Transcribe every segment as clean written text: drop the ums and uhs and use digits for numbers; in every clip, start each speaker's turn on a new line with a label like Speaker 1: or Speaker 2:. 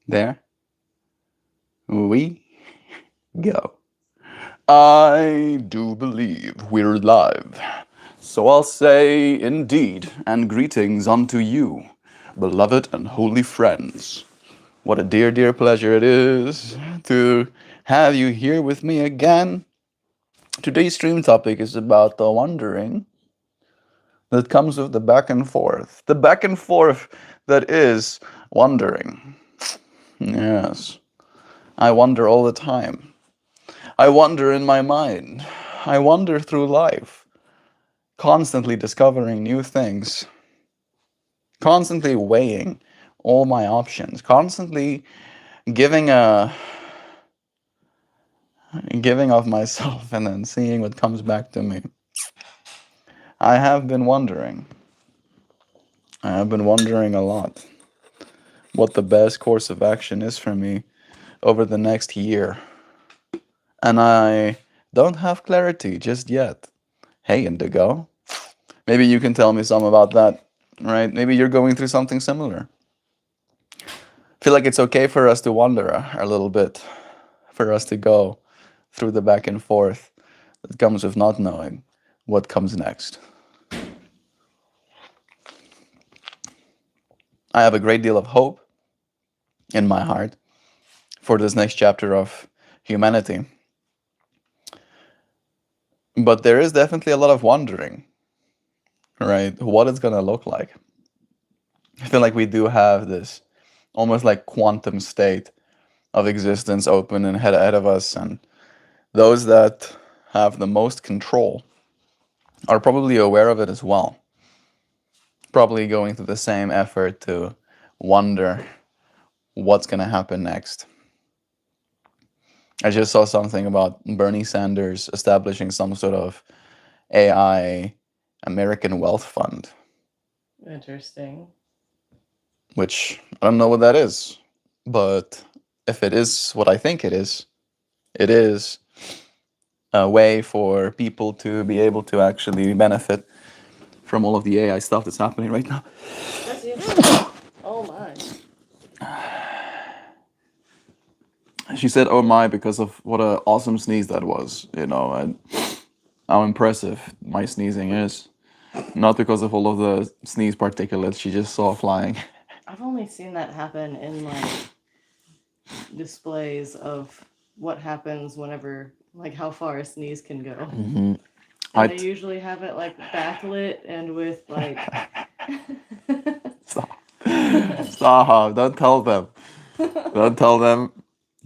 Speaker 1: There we go. I do believe we're live. So I'll say indeed, and greetings unto you, beloved and holy friends. What a dear, dear pleasure it is to have you here with me again. Today's stream topic is about the wondering that comes with the back and forth. The back and forth that is wondering. Yes, I wonder all the time. I wander in my mind. I wander through life, constantly discovering new things, constantly weighing all my options, constantly giving a giving of myself and then seeing what comes back to me. I have been wondering. I have been wondering a lot what the best course of action is for me over the next year. And I don't have clarity just yet. Hey, Indigo. Maybe you can tell me some about that, right? Maybe you're going through something similar. I feel like it's okay for us to wonder a little bit, for us to go through the back and forth that comes with not knowing what comes next. I have a great deal of hope in my heart for this next chapter of humanity. But there is definitely a lot of wondering, right? What it's going to look like. I feel like we do have this almost like quantum state of existence open and ahead of us, and those that have the most control are probably aware of it as well. Probably going through the same effort to wonder what's going to happen next. I just saw something about Bernie Sanders establishing some sort of AI American Wealth Fund,
Speaker 2: Interesting.
Speaker 1: which I don't know what that is, but if it is what I think it is a way for people to be able to actually benefit from all of the AI stuff that's happening right now.
Speaker 2: That's you. Oh my.
Speaker 1: She said, "Oh my," because of what an awesome sneeze that was, and how impressive my sneezing is. Not because of all of the sneeze particulates she just saw flying.
Speaker 2: I've only seen that happen in like displays of what happens whenever, like how far a sneeze can go.
Speaker 1: Mm-hmm.
Speaker 2: And they usually have it like backlit and with like.
Speaker 1: Stop. Stop. Don't tell them. Don't tell them.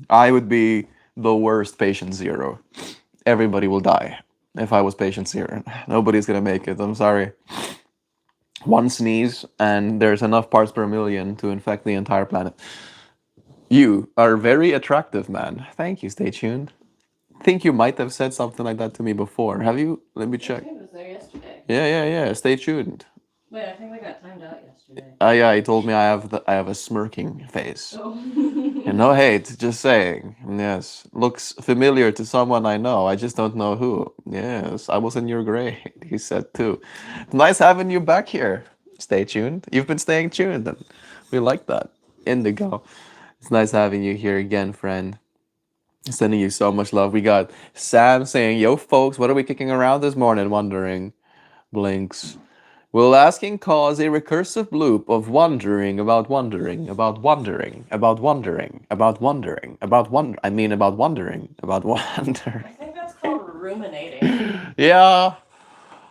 Speaker 1: I would be the worst patient zero. Everybody will die if I was patient zero. Nobody's gonna make it. I'm sorry. One sneeze, and there's enough parts per million to infect the entire planet. You are very attractive, man. Thank you. Stay tuned. Think you might have said something like that to me before. Have you? Let me
Speaker 2: I
Speaker 1: check.
Speaker 2: think it was there yesterday.
Speaker 1: Yeah. Stay tuned.
Speaker 2: Wait, I think we got timed out yesterday.
Speaker 1: Yeah, he told me I have a smirking face.
Speaker 2: Oh.
Speaker 1: No hate, just saying. Yes, looks familiar to someone I know. I just don't know who. Yes, I was in your grade. He said too. Nice having you back here. Stay tuned. You've been staying tuned, and we like that. Indigo. It's nice having you here again, friend. Sending you so much love. We got Sam saying, "Yo, folks, what are we kicking around this morning?" Wondering. Blinks. Will asking cause a recursive loop of wondering about wondering about wondering about wondering about wondering about wonder? I mean about wondering about wonder.
Speaker 2: I think that's called ruminating.
Speaker 1: Yeah,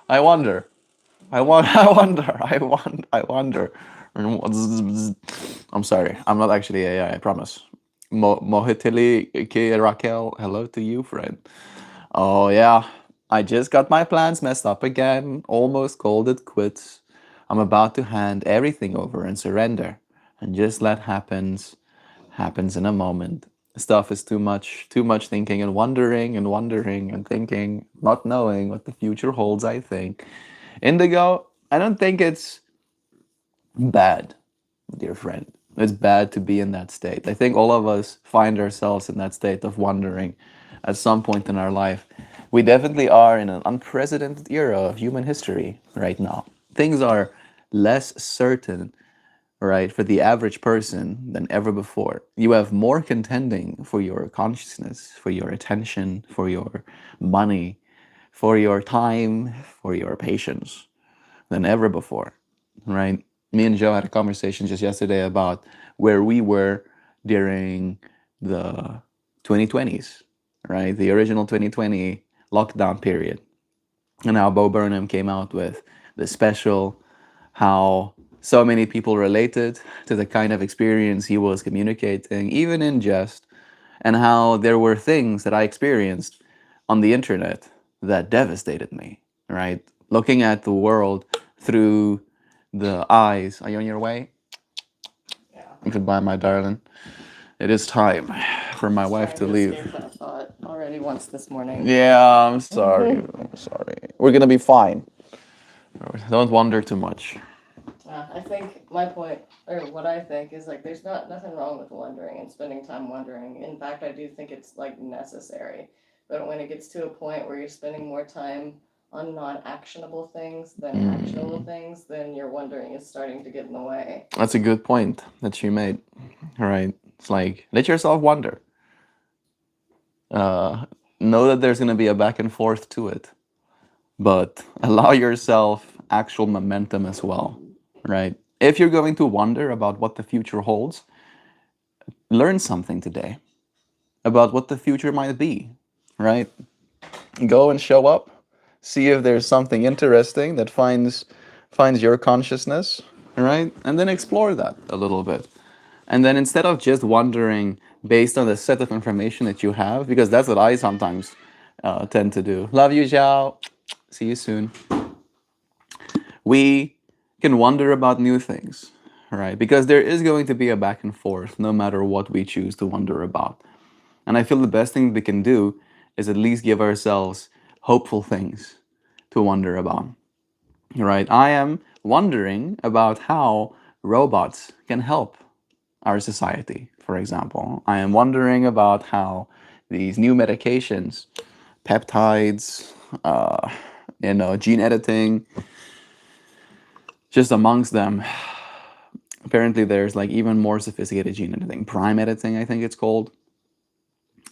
Speaker 1: I wonder. I want. I wonder. I want. I wonder. I'm sorry. I'm not actually AI. I promise. Mohitili K Raquel. Hello to you, friend. Oh yeah. I just got my plans messed up again. Almost called it quits. I'm about to hand everything over and surrender. And just let happens in a moment. Stuff is too much thinking and wondering and thinking, not knowing what the future holds, I think. Indigo, I don't think it's bad, dear friend. It's bad to be in that state. I think all of us find ourselves in that state of wondering at some point in our life. We definitely are in an unprecedented era of human history right now. Things are less certain right, for the average person than ever before. You have more contending for your consciousness, for your attention, for your money, for your time, for your patience than ever before, right? Me and Joe had a conversation just yesterday about where we were during the 2020s, right? The original 2020 lockdown period. And how Bo Burnham came out with the special, how so many people related to the kind of experience he was communicating, even in jest, and how there were things that I experienced on the internet that devastated me, right? Looking at the world through the eyes. Are you on your way?
Speaker 2: Yeah.
Speaker 1: Goodbye, my darling. It is time for my wife
Speaker 2: Trying
Speaker 1: to
Speaker 2: to
Speaker 1: leave.
Speaker 2: escape that thought already once this morning.
Speaker 1: Yeah, I'm sorry. I'm sorry. We're gonna be fine. Don't wonder too much.
Speaker 2: I think my point, or what I think, is like there's nothing wrong with wondering and spending time wondering. In fact, I do think it's like necessary. But when it gets to a point where you're spending more time on non-actionable things than actionable things, then your wondering is starting to get in the way.
Speaker 1: That's a good point that you made. All right. It's like, let yourself wonder. Uh, know that there's going to be a back and forth to it, but allow yourself actual momentum as well, right? If you're going to wonder about what the future holds, learn something today about what the future might be, right? Go and show up, see if there's something interesting that finds your consciousness, right? And then explore that a little bit. And then instead of just wondering based on the set of information that you have, because that's what I sometimes tend to do. Love you, Zhao. See you soon. We can wonder about new things, right? Because there is going to be a back and forth no matter what we choose to wonder about. And I feel the best thing we can do is at least give ourselves hopeful things to wonder about, right? I am wondering about how robots can help our society, for example. I am wondering about how these new medications, peptides, gene editing, just amongst them, apparently there's like even more sophisticated gene editing, prime editing, I think it's called.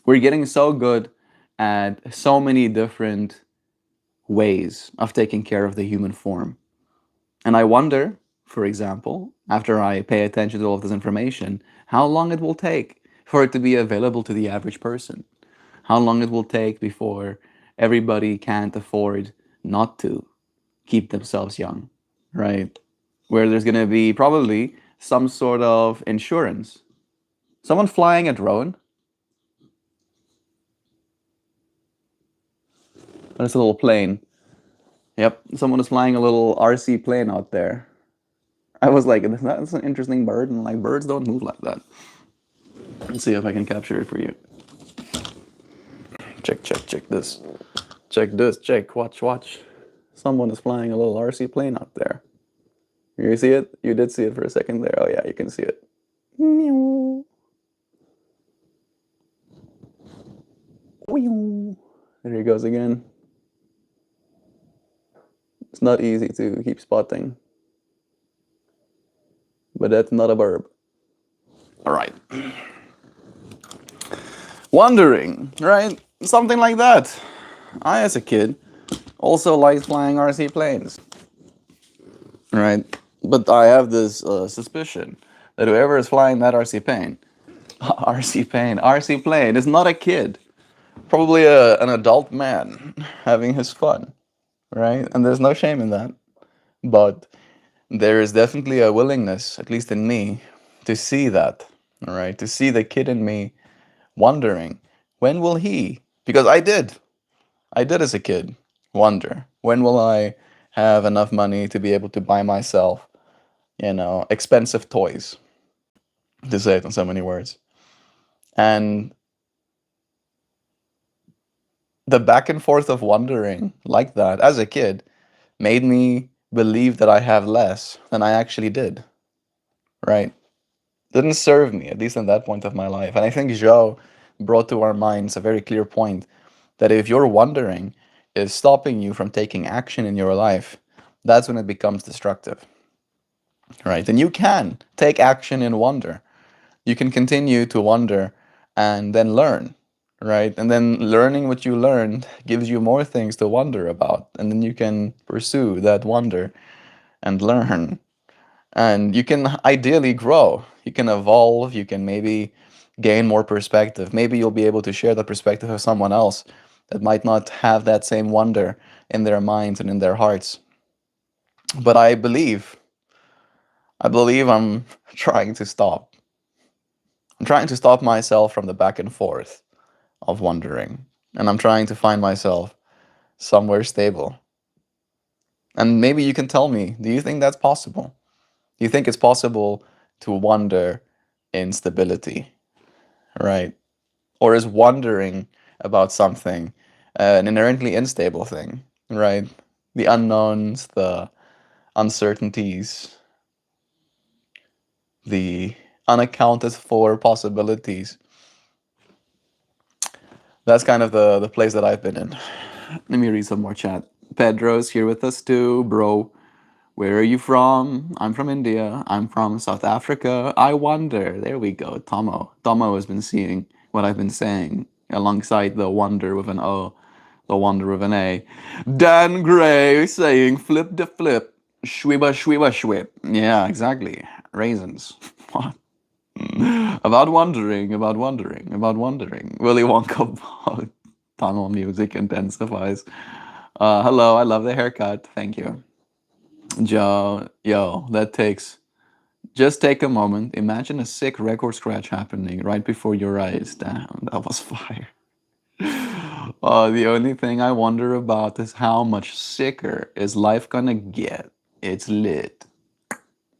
Speaker 1: We're getting so good at so many different ways of taking care of the human form. And I wonder, for example, after I pay attention to all of this information, how long it will take for it to be available to the average person. How long it will take before everybody can't afford not to keep themselves young, right? Where there's going to be probably some sort of insurance. Someone flying a drone. There's a little plane. Yep, someone is flying a little RC plane out there. I was like, that's an interesting bird, and like birds don't move like that. Let's see if I can capture it for you. Check, check, check this. Check this, check, watch, watch. Someone is flying a little RC plane out there. You see it? You did see it for a second there. Oh yeah, you can see it. Meow. There he goes again. It's not easy to keep spotting. But that's not a verb. Alright. Wondering, right? Something like that. I, as a kid, also liked flying RC planes. Right? But I have this suspicion that whoever is flying that RC plane, RC plane is not a kid. Probably an adult man having his fun, right? And there's no shame in that. But there is definitely a willingness, at least in me, to see that, all right? To see the kid in me wondering, when will he? Because I did as a kid wonder, when will I have enough money to be able to buy myself, expensive toys, to say it in so many words. And the back and forth of wondering like that as a kid made me believe that I have less than I actually did, right? Didn't serve me, at least in that point of my life. And I think Joe brought to our minds a very clear point that if your wondering is stopping you from taking action in your life, that's when it becomes destructive. right? And you can take action in wonder. You can continue to wonder and then learn, right? And then learning what you learned gives you more things to wonder about. And then you can pursue that wonder and learn. And you can ideally grow. You can evolve. You can maybe gain more perspective. Maybe you'll be able to share the perspective of someone else that might not have that same wonder in their minds and in their hearts. But I believe I'm trying to stop. I'm trying to stop myself from the back and forth of wondering. And I'm trying to find myself somewhere stable. And maybe you can tell me, do you think that's possible? Do you think it's possible to wonder in stability, right? Or is wondering about something an inherently unstable thing, right? The unknowns, the uncertainties, the unaccounted for possibilities. That's kind of the place that I've been in. Let me read some more chat. Pedro's here with us too, bro. Where are you from? I'm from India. I'm from South Africa. I wonder. There we go. Tomo. Tomo has been seeing what I've been saying alongside the wonder with an O, the wonder with an A. Dan Gray saying flip de flip. Shwiba shwiba shwip. Yeah, exactly. Raisins. What? About wondering, about wondering, about wondering. Willy Wonka about tunnel music intensifies. Hello, I love the haircut. Thank you. Joe, yo, that takes. Just take a moment. Imagine a sick record scratch happening right before your eyes. Damn, that was fire. The only thing I wonder about is how much sicker is life gonna get. It's lit.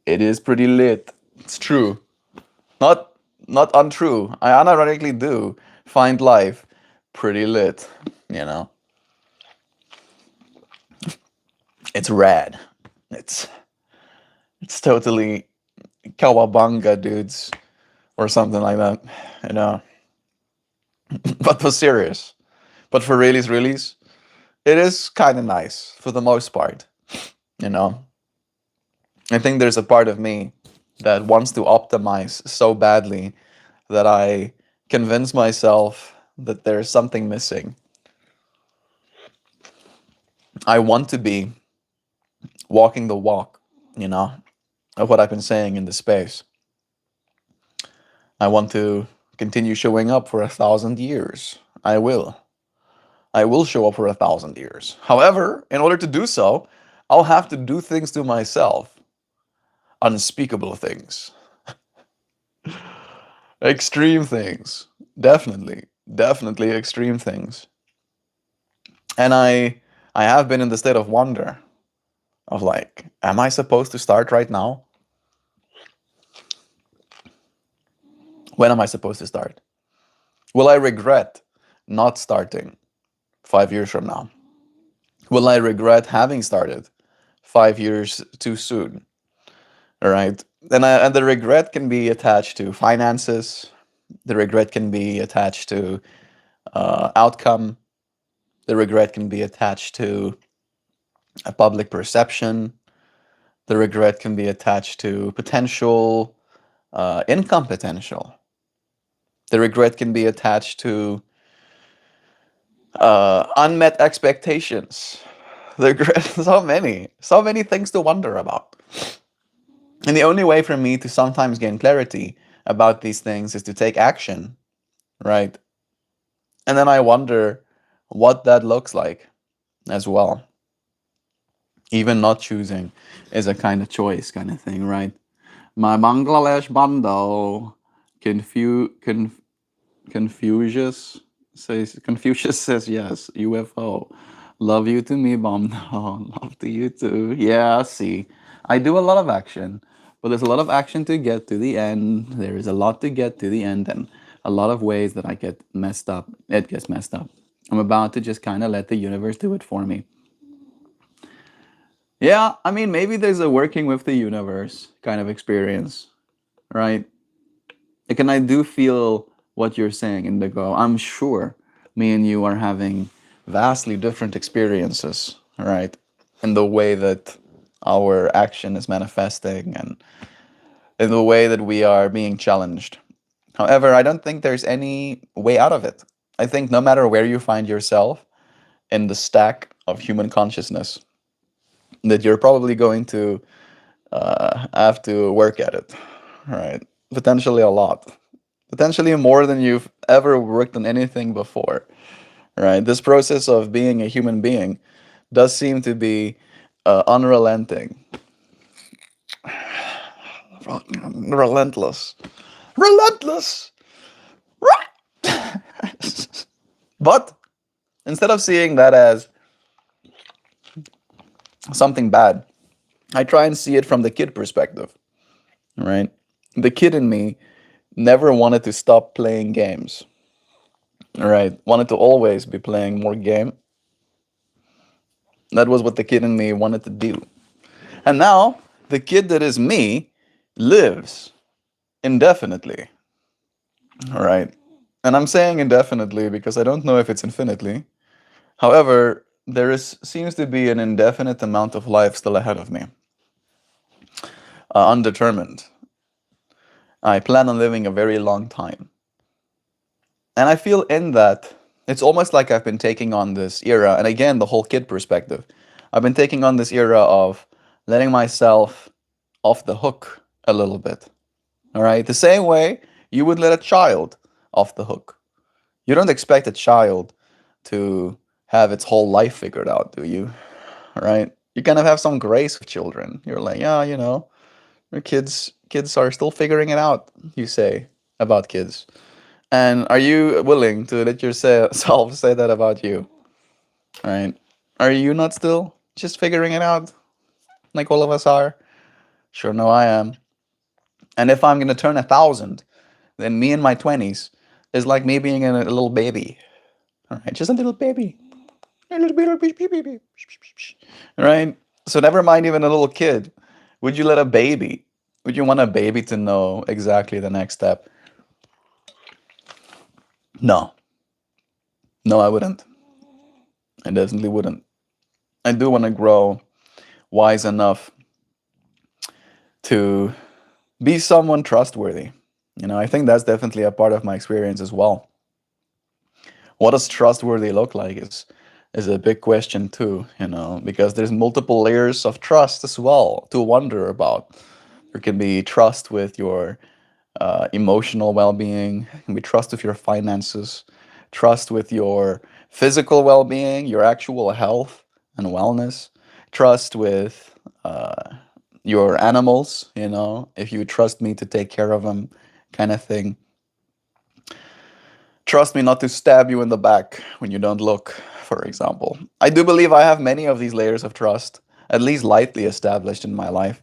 Speaker 1: It is pretty lit. It's true. Not not untrue. I unironically do find life pretty lit. You know, it's rad. It's it's totally cowabunga, dudes, or something like that. You know, but for serious. But for reallys, it is kind of nice for the most part. You know, I think there's a part of me that wants to optimize so badly that I convince myself that there's something missing. I want to be walking the walk, you know, of what I've been saying in the space. I want to continue showing up for 1,000 years. I will. I will show up for 1,000 years. However, in order to do so, I'll have to do things to myself. Unspeakable things. Extreme things. Definitely. Definitely extreme things. And I have been in the state of wonder of like, am I supposed to start right now? When am I supposed to start? Will I regret not starting 5 years from now? Will I regret having started 5 years too soon? All right. And the regret can be attached to finances. The regret can be attached to outcome. The regret can be attached to a public perception. The regret can be attached to potential income potential. The regret can be attached to unmet expectations. The regret, so many things to wonder about. And the only way for me to sometimes gain clarity about these things is to take action, right? And then I wonder what that looks like as well. Even not choosing is a kind of choice, kind of thing, right? My Bangladesh bando, Confucius says yes. UFO. Love you to me, bando. Love to you too. Yeah, see. I do a lot of action, but there's a lot of action to get to the end. There is a lot to get to the end, and a lot of ways that I get messed up. It gets messed up. I'm about to just kind of let the universe do it for me. Yeah, I mean, maybe there's a working with the universe kind of experience, right? Like, and I do feel what you're saying, Indigo. I'm sure me and you are having vastly different experiences, right? In the way that our action is manifesting and in the way that we are being challenged. However, I don't think there's any way out of it. I think no matter where you find yourself in the stack of human consciousness, that you're probably going to have to work at it, right? Potentially a lot, potentially more than you've ever worked on anything before, right? This process of being a human being does seem to be unrelenting, relentless, relentless. But instead of seeing that as something bad, I try and see it from the kid perspective, right? The kid in me never wanted to stop playing games, right? Wanted to always be playing more game. That was what the kid in me wanted to do. And now the kid that is me lives indefinitely, right? And I'm saying indefinitely because I don't know if it's infinitely. However, there is seems to be an indefinite amount of life still ahead of me, undetermined. I plan on living a very long time. And I feel in that it's almost like I've been taking on this era, and again, the whole kid perspective. I've been taking on this era of letting myself off the hook a little bit. All right. The same way you would let a child off the hook. You don't expect a child to have its whole life figured out, do you? All right. You kind of have some grace with children. You're like, yeah, your kids are still figuring it out, you say about kids. And are you willing to let yourself say that about you? All right. Are you not still just figuring it out like all of us are? Sure, no, I am. And if I'm going to turn 1,000, then me in my 20s is like me being a little baby. All right, just a little baby. A little baby. All right. So never mind even a little kid. Would you let a baby? Would you want a baby to know exactly the next step? No. No, I wouldn't. I definitely wouldn't. I do want to grow wise enough to be someone trustworthy. I think that's definitely a part of my experience as well. What does trustworthy look like is a big question too, because there's multiple layers of trust as well to wonder about. There can be trust with your emotional well-being, can be trust with your finances, trust with your physical well-being, your actual health and wellness, trust with your animals, if you trust me to take care of them, kind of thing. Trust me not to stab you in the back when you don't look, for example. I do believe I have many of these layers of trust, at least lightly established in my life.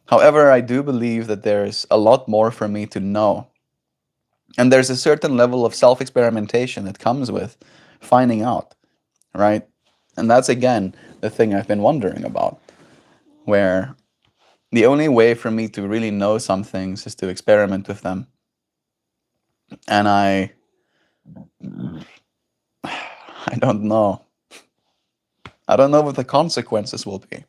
Speaker 1: However, I do believe that there's a lot more for me to know. And there's a certain level of self experimentation that comes with finding out, right? And that's again the thing I've been wondering about, where the only way for me to really know some things is to experiment with them. And I don't know. I don't know what the consequences will be.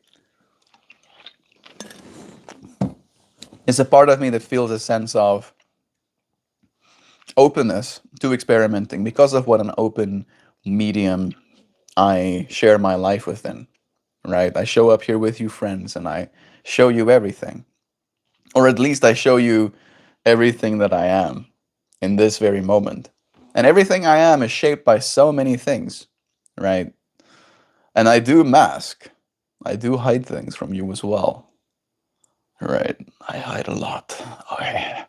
Speaker 1: It's a part of me that feels a sense of openness to experimenting because of what an open medium I share my life within, right? I show up here with you, friends, and I show you everything. Or at least I show you everything that I am in this very moment. And everything I am is shaped by so many things, right? And I do mask, I do hide things from you as well, right? I hide a lot. I,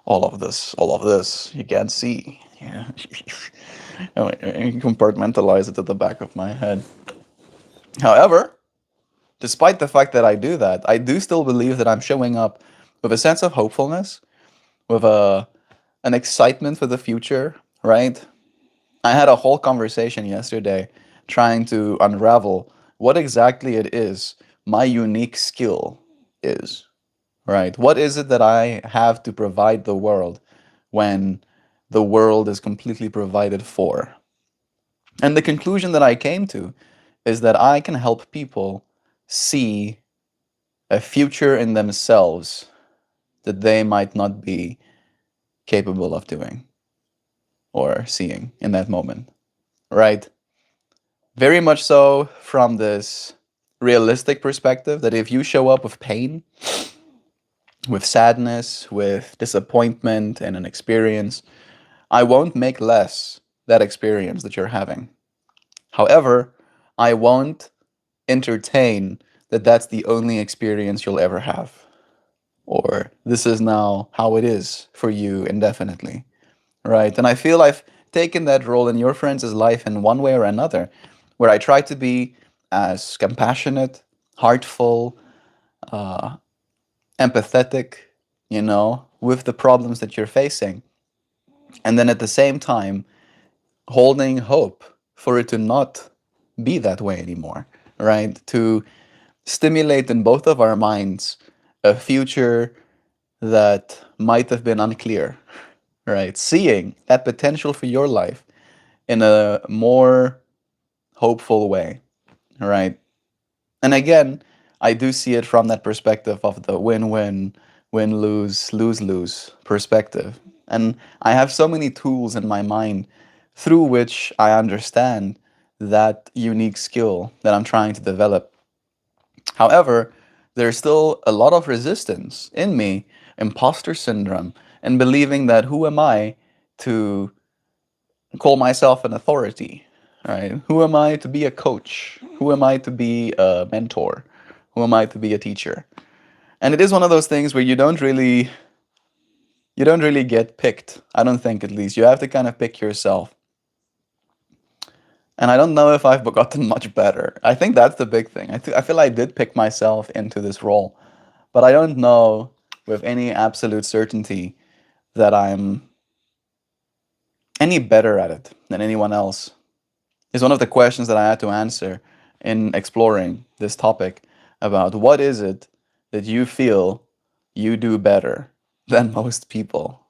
Speaker 1: all of this, you can't see. Yeah. I compartmentalize it at the back of my head. However, despite the fact that I do that, I do still believe that I'm showing up with a sense of hopefulness, with an excitement for the future, right? I had a whole conversation yesterday trying to unravel what exactly it is my unique skill is, right? What is it that I have to provide the world when the world is completely provided for? And the conclusion that I came to is that I can help people see a future in themselves that they might not be capable of doing or seeing in that moment, right? Very much so from this realistic perspective that if you show up with pain, with sadness, with disappointment in an experience, I won't make less that experience that you're having. However, I won't entertain that that's the only experience you'll ever have, or this is now how it is for you indefinitely, right? And I feel I've taken that role in your friends' life in one way or another, where I try to be as compassionate, heartful, empathetic, with the problems that you're facing. And then at the same time, holding hope for it to not be that way anymore, right? To stimulate in both of our minds a future that might have been unclear, right? Seeing that potential for your life in a more hopeful way, right? And again, I do see it from that perspective of the win-win, win-lose, lose-lose perspective. And I have so many tools in my mind through which I understand that unique skill that I'm trying to develop. However, there's still a lot of resistance in me, imposter syndrome, and believing that who am I to call myself an authority, right? Who am I to be a coach? Who am I to be a mentor? Who am I to be a teacher? And it is one of those things where you don't really get picked. I don't think, at least. You have to kind of pick yourself. And I don't know if I've gotten much better. I think that's the big thing. I feel I did pick myself into this role, but I don't know with any absolute certainty that I'm any better at it than anyone else. Is one of the questions that I had to answer in exploring this topic about what is it that you feel you do better than most people,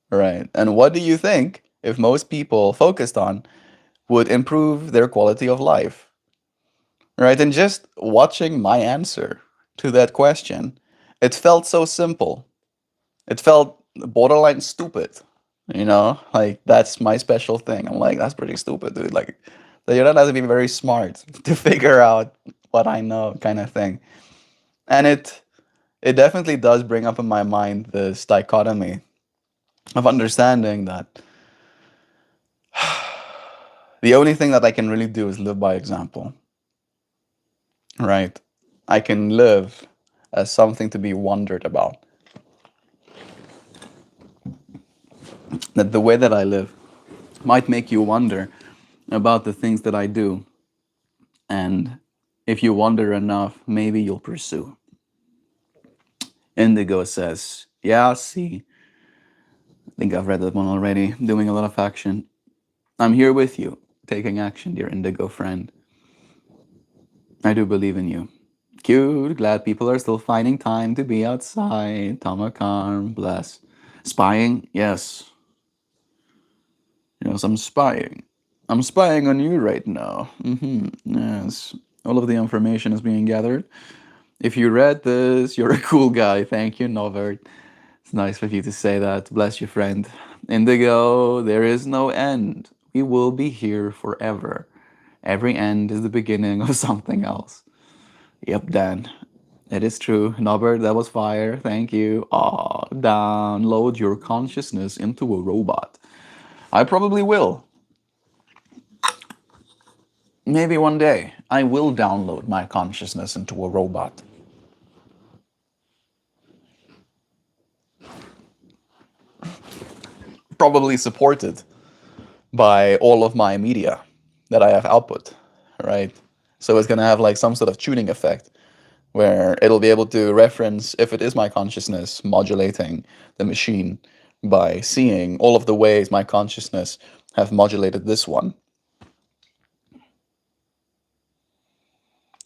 Speaker 1: right? And what do you think if most people focused on would improve their quality of life, right? And just watching my answer to that question, it felt so simple. It felt borderline stupid, like that's my special thing. I'm like, that's pretty stupid, dude. Like, so you don't have to be very smart to figure out what I know, kind of thing. And it definitely does bring up in my mind this dichotomy of understanding that the only thing that I can really do is live by example, right? I can live as something to be wondered about. That the way that I live might make you wonder about the things that I do. And if you wonder enough, maybe you'll pursue. Indigo says, yeah, see, I think I've read that one already. Doing a lot of action. I'm here with you, taking action, dear Indigo friend. I do believe in you. Cute, glad people are still finding time to be outside. Tamakar, bless. Spying? Yes. Yes, I'm spying. I'm spying on you right now. Yes. All of the information is being gathered. If you read this, you're a cool guy. Thank you, Novert. It's nice of you to say that. Bless you, friend. Indigo, there is no end. We will be here forever. Every end is the beginning of something else. Yep, Dan. It is true. Norbert, that was fire. Thank you. Aw, download your consciousness into a robot. I probably will. Maybe one day I will download my consciousness into a robot. Probably supported by all of my media that I have output, right? So it's gonna have like some sort of tuning effect where it'll be able to reference if it is my consciousness modulating the machine by seeing all of the ways my consciousness have modulated this one.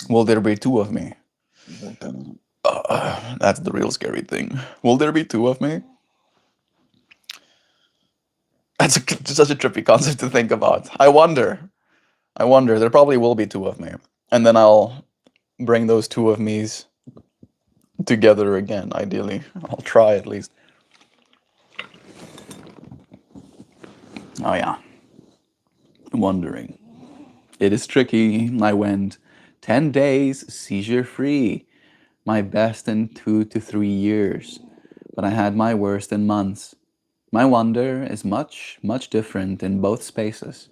Speaker 1: Will there be two of me? That's the real scary thing. Will there be two of me? That's such a trippy concept to think about. I wonder. I wonder. There probably will be two of me. And then I'll bring those two of me's together again, ideally. I'll try at least. Oh, yeah. Wondering. It is tricky. I went 10 days seizure free, my best in 2 to 3 years, but I had my worst in months. My wonder is much, much different in both spaces.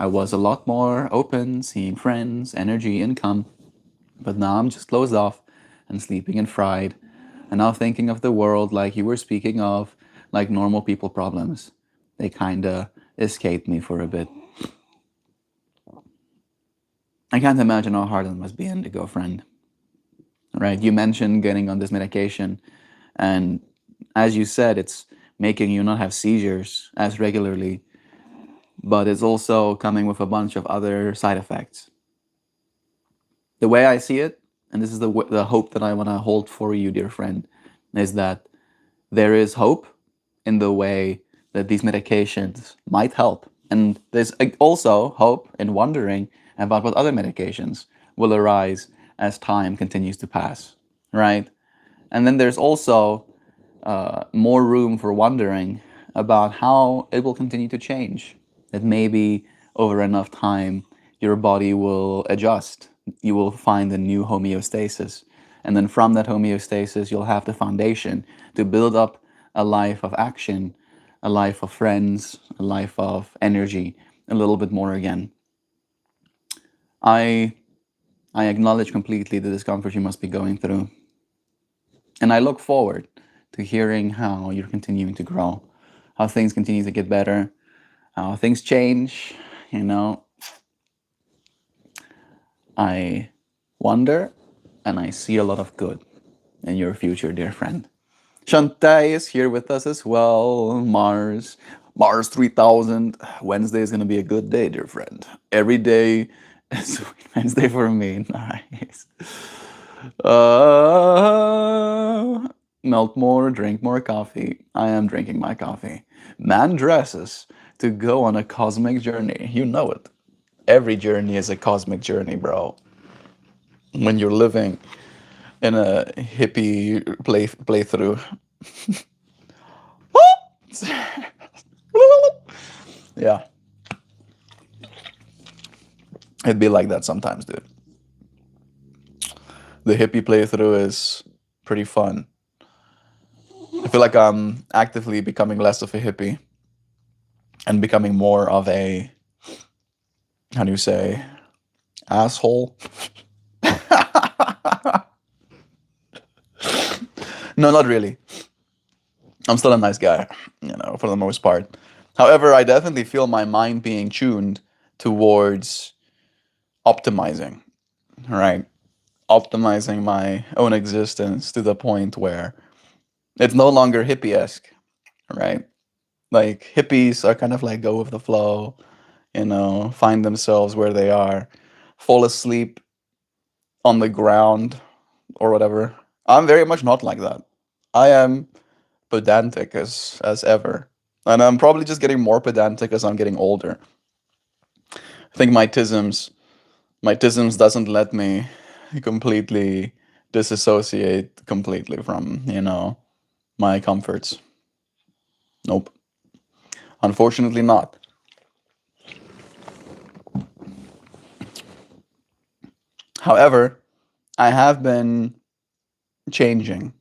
Speaker 1: I was a lot more open, seeing friends, energy, income, but now I'm just closed off and sleeping and fried, and now thinking of the world like you were speaking of, like normal people problems. They kinda escaped me for a bit. I can't imagine how hard it must be, Indigo, friend. Right? You mentioned getting on this medication, and as you said, it's making you not have seizures as regularly, but it's also coming with a bunch of other side effects. The way I see it, and this is the hope that I want to hold for you, dear friend, is that there is hope in the way that these medications might help. And there's also hope in wondering about what other medications will arise as time continues to pass, right? And then there's also more room for wondering about how it will continue to change. That maybe over enough time, your body will adjust. You will find a new homeostasis. And then from that homeostasis, you'll have the foundation to build up a life of action, a life of friends, a life of energy, a little bit more again. I, I acknowledge completely the discomfort you must be going through. And I look forward to hearing how you're continuing to grow, how things continue to get better, how things change. You know, I wonder and I see a lot of good in your future, dear friend. Shantae is here with us as well. Mars 3000. Wednesday is going to be a good day, dear friend. Every day is Wednesday for me. Nice. Melt more, drink more coffee. I am drinking my coffee. Man dresses to go on a cosmic journey. You know it. Every journey is a cosmic journey, bro. When you're living in a hippie playthrough. Yeah, it'd be like that sometimes, dude. The hippie playthrough is pretty fun. I feel like I'm actively becoming less of a hippie and becoming more of a, how do you say, asshole? No, not really. I'm still a nice guy, for the most part. However, I definitely feel my mind being tuned towards optimizing, right? Optimizing my own existence to the point where it's no longer hippie esque, right? Like hippies are kind of like go with the flow, find themselves where they are, fall asleep on the ground or whatever. I'm very much not like that. I am pedantic as ever. And I'm probably just getting more pedantic as I'm getting older. I think my tisms doesn't let me completely disassociate completely from, my comforts. Nope. Unfortunately not. However, I have been changing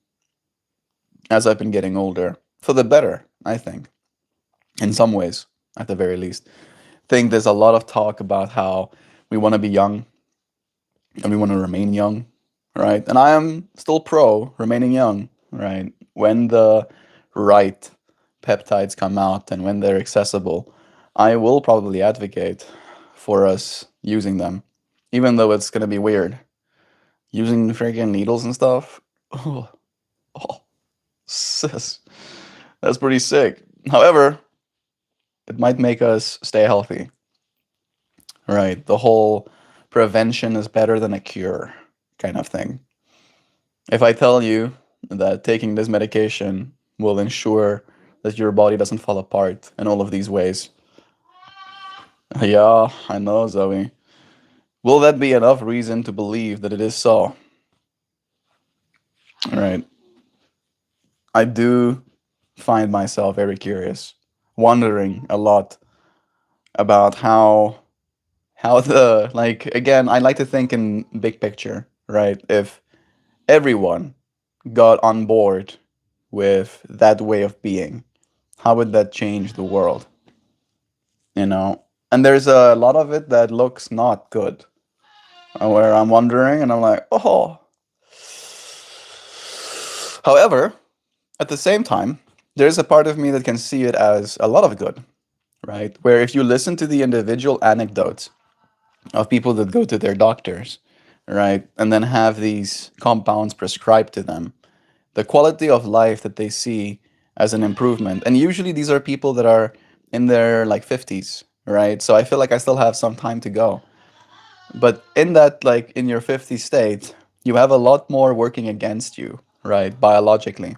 Speaker 1: as I've been getting older for the better, I think. In some ways, at the very least. I think there's a lot of talk about how we want to be young and we want to remain young, right? And I am still pro remaining young, right? When the right peptides come out and when they're accessible, I will probably advocate for us using them, even though it's gonna be weird. Using freaking needles and stuff. Oh, oh, sis, that's pretty sick. However, it might make us stay healthy, right? The whole prevention is better than a cure kind of thing. If I tell you that taking this medication will ensure that your body doesn't fall apart in all of these ways, yeah, I know, Zoe. Will that be enough reason to believe that it is so? Right. I do find myself very curious, wondering a lot about how the like again, I like to think in big picture, right? If everyone got on board with that way of being, how would that change the world? You know? And there's a lot of it that looks not good. Where I'm wondering and I'm like, oh. However, at the same time, there's a part of me that can see it as a lot of good, right? Where if you listen to the individual anecdotes of people that go to their doctors, right, and then have these compounds prescribed to them, the quality of life that they see as an improvement. And usually these are people that are in their like 50s, right? So I feel like I still have some time to go. But in that, like in your 50s state, you have a lot more working against you, right, biologically.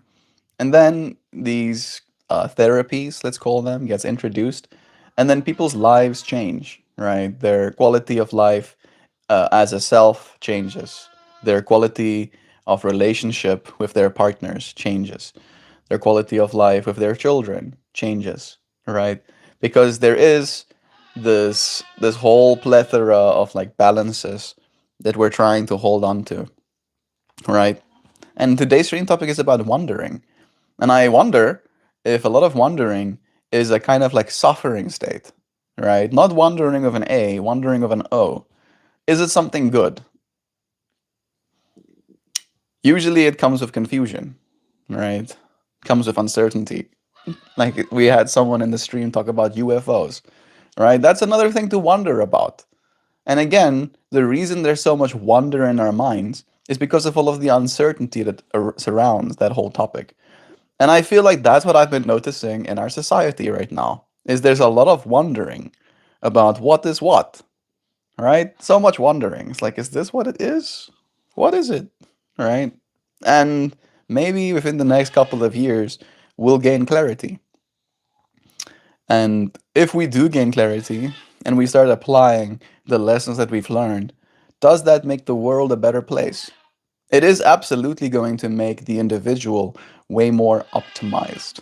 Speaker 1: And then these therapies, let's call them, gets introduced, and then people's lives change, right? Their quality of life as a self changes. Their quality of relationship with their partners changes. Their quality of life with their children changes, right? Because there is this whole plethora of like balances that we're trying to hold on to, right? And today's stream topic is about wondering. And I wonder if a lot of wondering is a kind of like suffering state, right? Not wondering of an A, wondering of an O. Is it something good? Usually it comes with confusion, right? Comes with uncertainty. Like we had someone in the stream talk about UFOs, right? That's another thing to wonder about. And again, the reason there's so much wonder in our minds is because of all of the uncertainty that surrounds that whole topic. And I feel like that's what I've been noticing in our society right now. Is there's a lot of wondering about what is what, right? So much wondering. It's like, is this what it is? What is it? Right? And maybe within the next couple of years, we'll gain clarity. And if we do gain clarity and we start applying the lessons that we've learned, does that make the world a better place? It is absolutely going to make the individual way more optimized,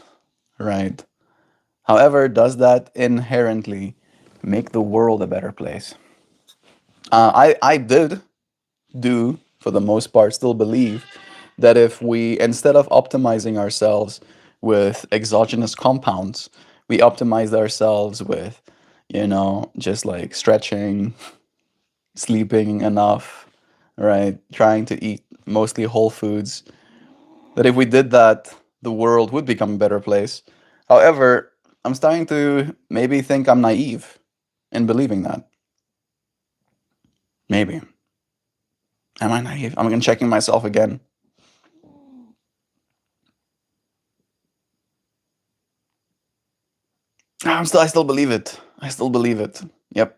Speaker 1: right? However, does that inherently make the world a better place? I did do, for the most part, still believe that if we, instead of optimizing ourselves with exogenous compounds, we optimized ourselves with, just like stretching, sleeping enough, right? Trying to eat mostly whole foods, that if we did that, the world would become a better place. However, I'm starting to maybe think I'm naive in believing that. Maybe. Am I naive? I'm checking myself again. I still believe it. I still believe it. Yep.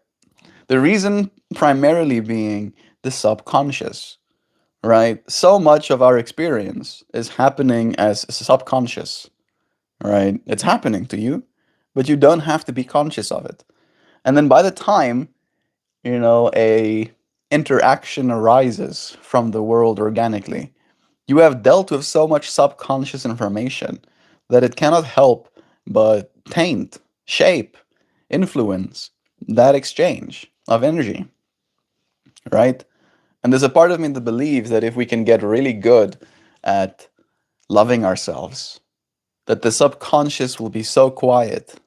Speaker 1: The reason primarily being the subconscious, right? So much of our experience is happening as subconscious, right? It's happening to you, but you don't have to be conscious of it. And then by the time, a interaction arises from the world organically, you have dealt with so much subconscious information that it cannot help but taint, shape, influence that exchange of energy, right? And there's a part of me that believes that if we can get really good at loving ourselves, that the subconscious will be so quiet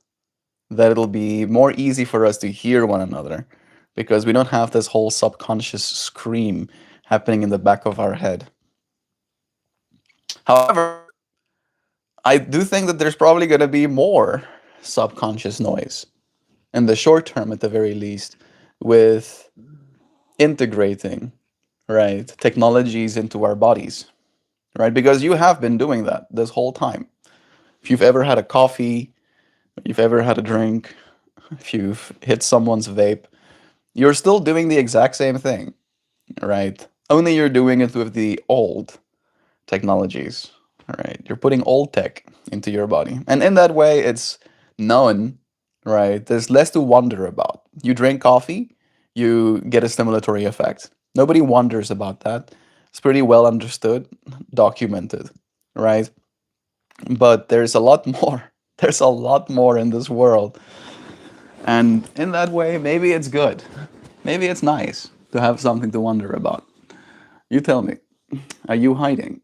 Speaker 1: that it'll be more easy for us to hear one another because we don't have this whole subconscious scream happening in the back of our head. However, I do think that there's probably going to be more subconscious noise in the short term, at the very least, with integrating, right, technologies into our bodies, right? Because you have been doing that this whole time. If you've ever had a coffee, if you've ever had a drink, if you've hit someone's vape, you're still doing the exact same thing, right? Only you're doing it with the old technologies, right? You're putting old tech into your body. And in that way, it's known, right? There's less to wonder about. You drink coffee, you get a stimulatory effect. Nobody wonders about that. It's pretty well understood, documented, right? But there's a lot more. There's a lot more in this world. And in that way, maybe it's good. Maybe it's nice to have something to wonder about. You tell me, are you hiding?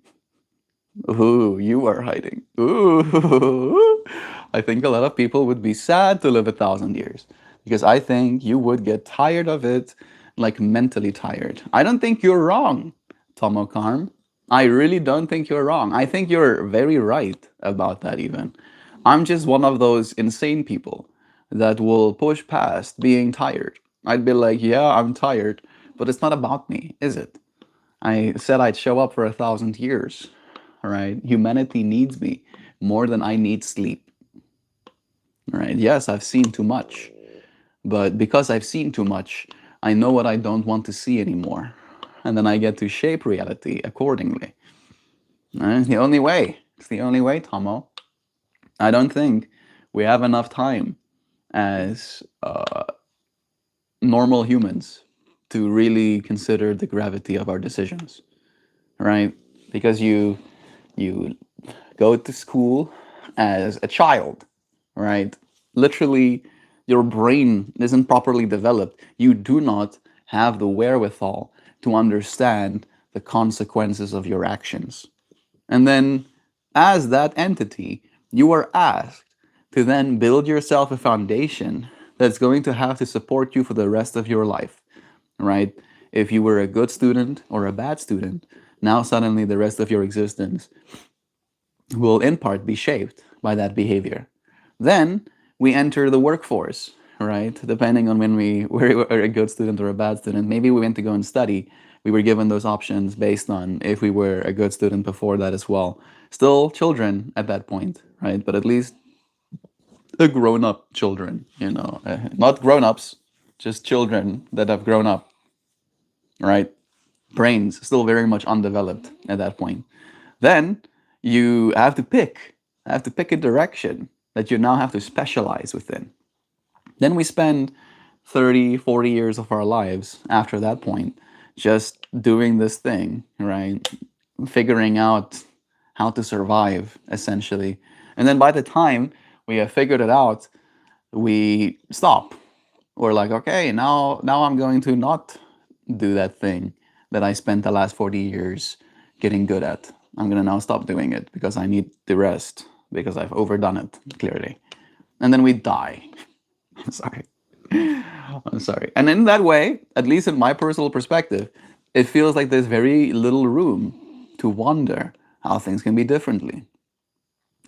Speaker 1: Ooh, you are hiding. Ooh. I think a lot of people would be sad to live 1,000 years because I think you would get tired of it, like mentally tired. I don't think you're wrong, Tomo Karm. I really don't think you're wrong. I think you're very right about that, even. I'm just one of those insane people that will push past being tired. I'd be like, yeah, I'm tired, but it's not about me, is it? I said I'd show up for 1,000 years. All right. Humanity needs me more than I need sleep. All right. Yes, I've seen too much, but because I've seen too much, I know what I don't want to see anymore. And then I get to shape reality accordingly. It's the only way. It's the only way, Tomo. I don't think we have enough time as normal humans to really consider the gravity of our decisions, right? Because you go to school as a child, right? Literally, your brain isn't properly developed. You do not have the wherewithal to understand the consequences of your actions. And then, as that entity, you are asked to then build yourself a foundation that's going to have to support you for the rest of your life, right? If you were a good student or a bad student, now suddenly the rest of your existence will in part be shaped by that behavior. Then we enter the workforce, right? Depending on when we were a good student or a bad student. Maybe we went to go and study. We were given those options based on if we were a good student before that as well. Still children at that point, right? But at least the grown up children, not grown ups, just children that have grown up, right? Brains still very much undeveloped at that point. Then you have to pick a direction that you now have to specialize within. Then we spend 30, 40 years of our lives after that point just doing this thing, right? Figuring out how to survive, essentially. And then by the time we have figured it out, we stop. We're like, okay, now I'm going to not do that thing that I spent the last 40 years getting good at. I'm gonna now stop doing it because I need the rest because I've overdone it, clearly. And then we die. I'm sorry. I'm sorry. And in that way, at least in my personal perspective, it feels like there's very little room to wonder how things can be differently.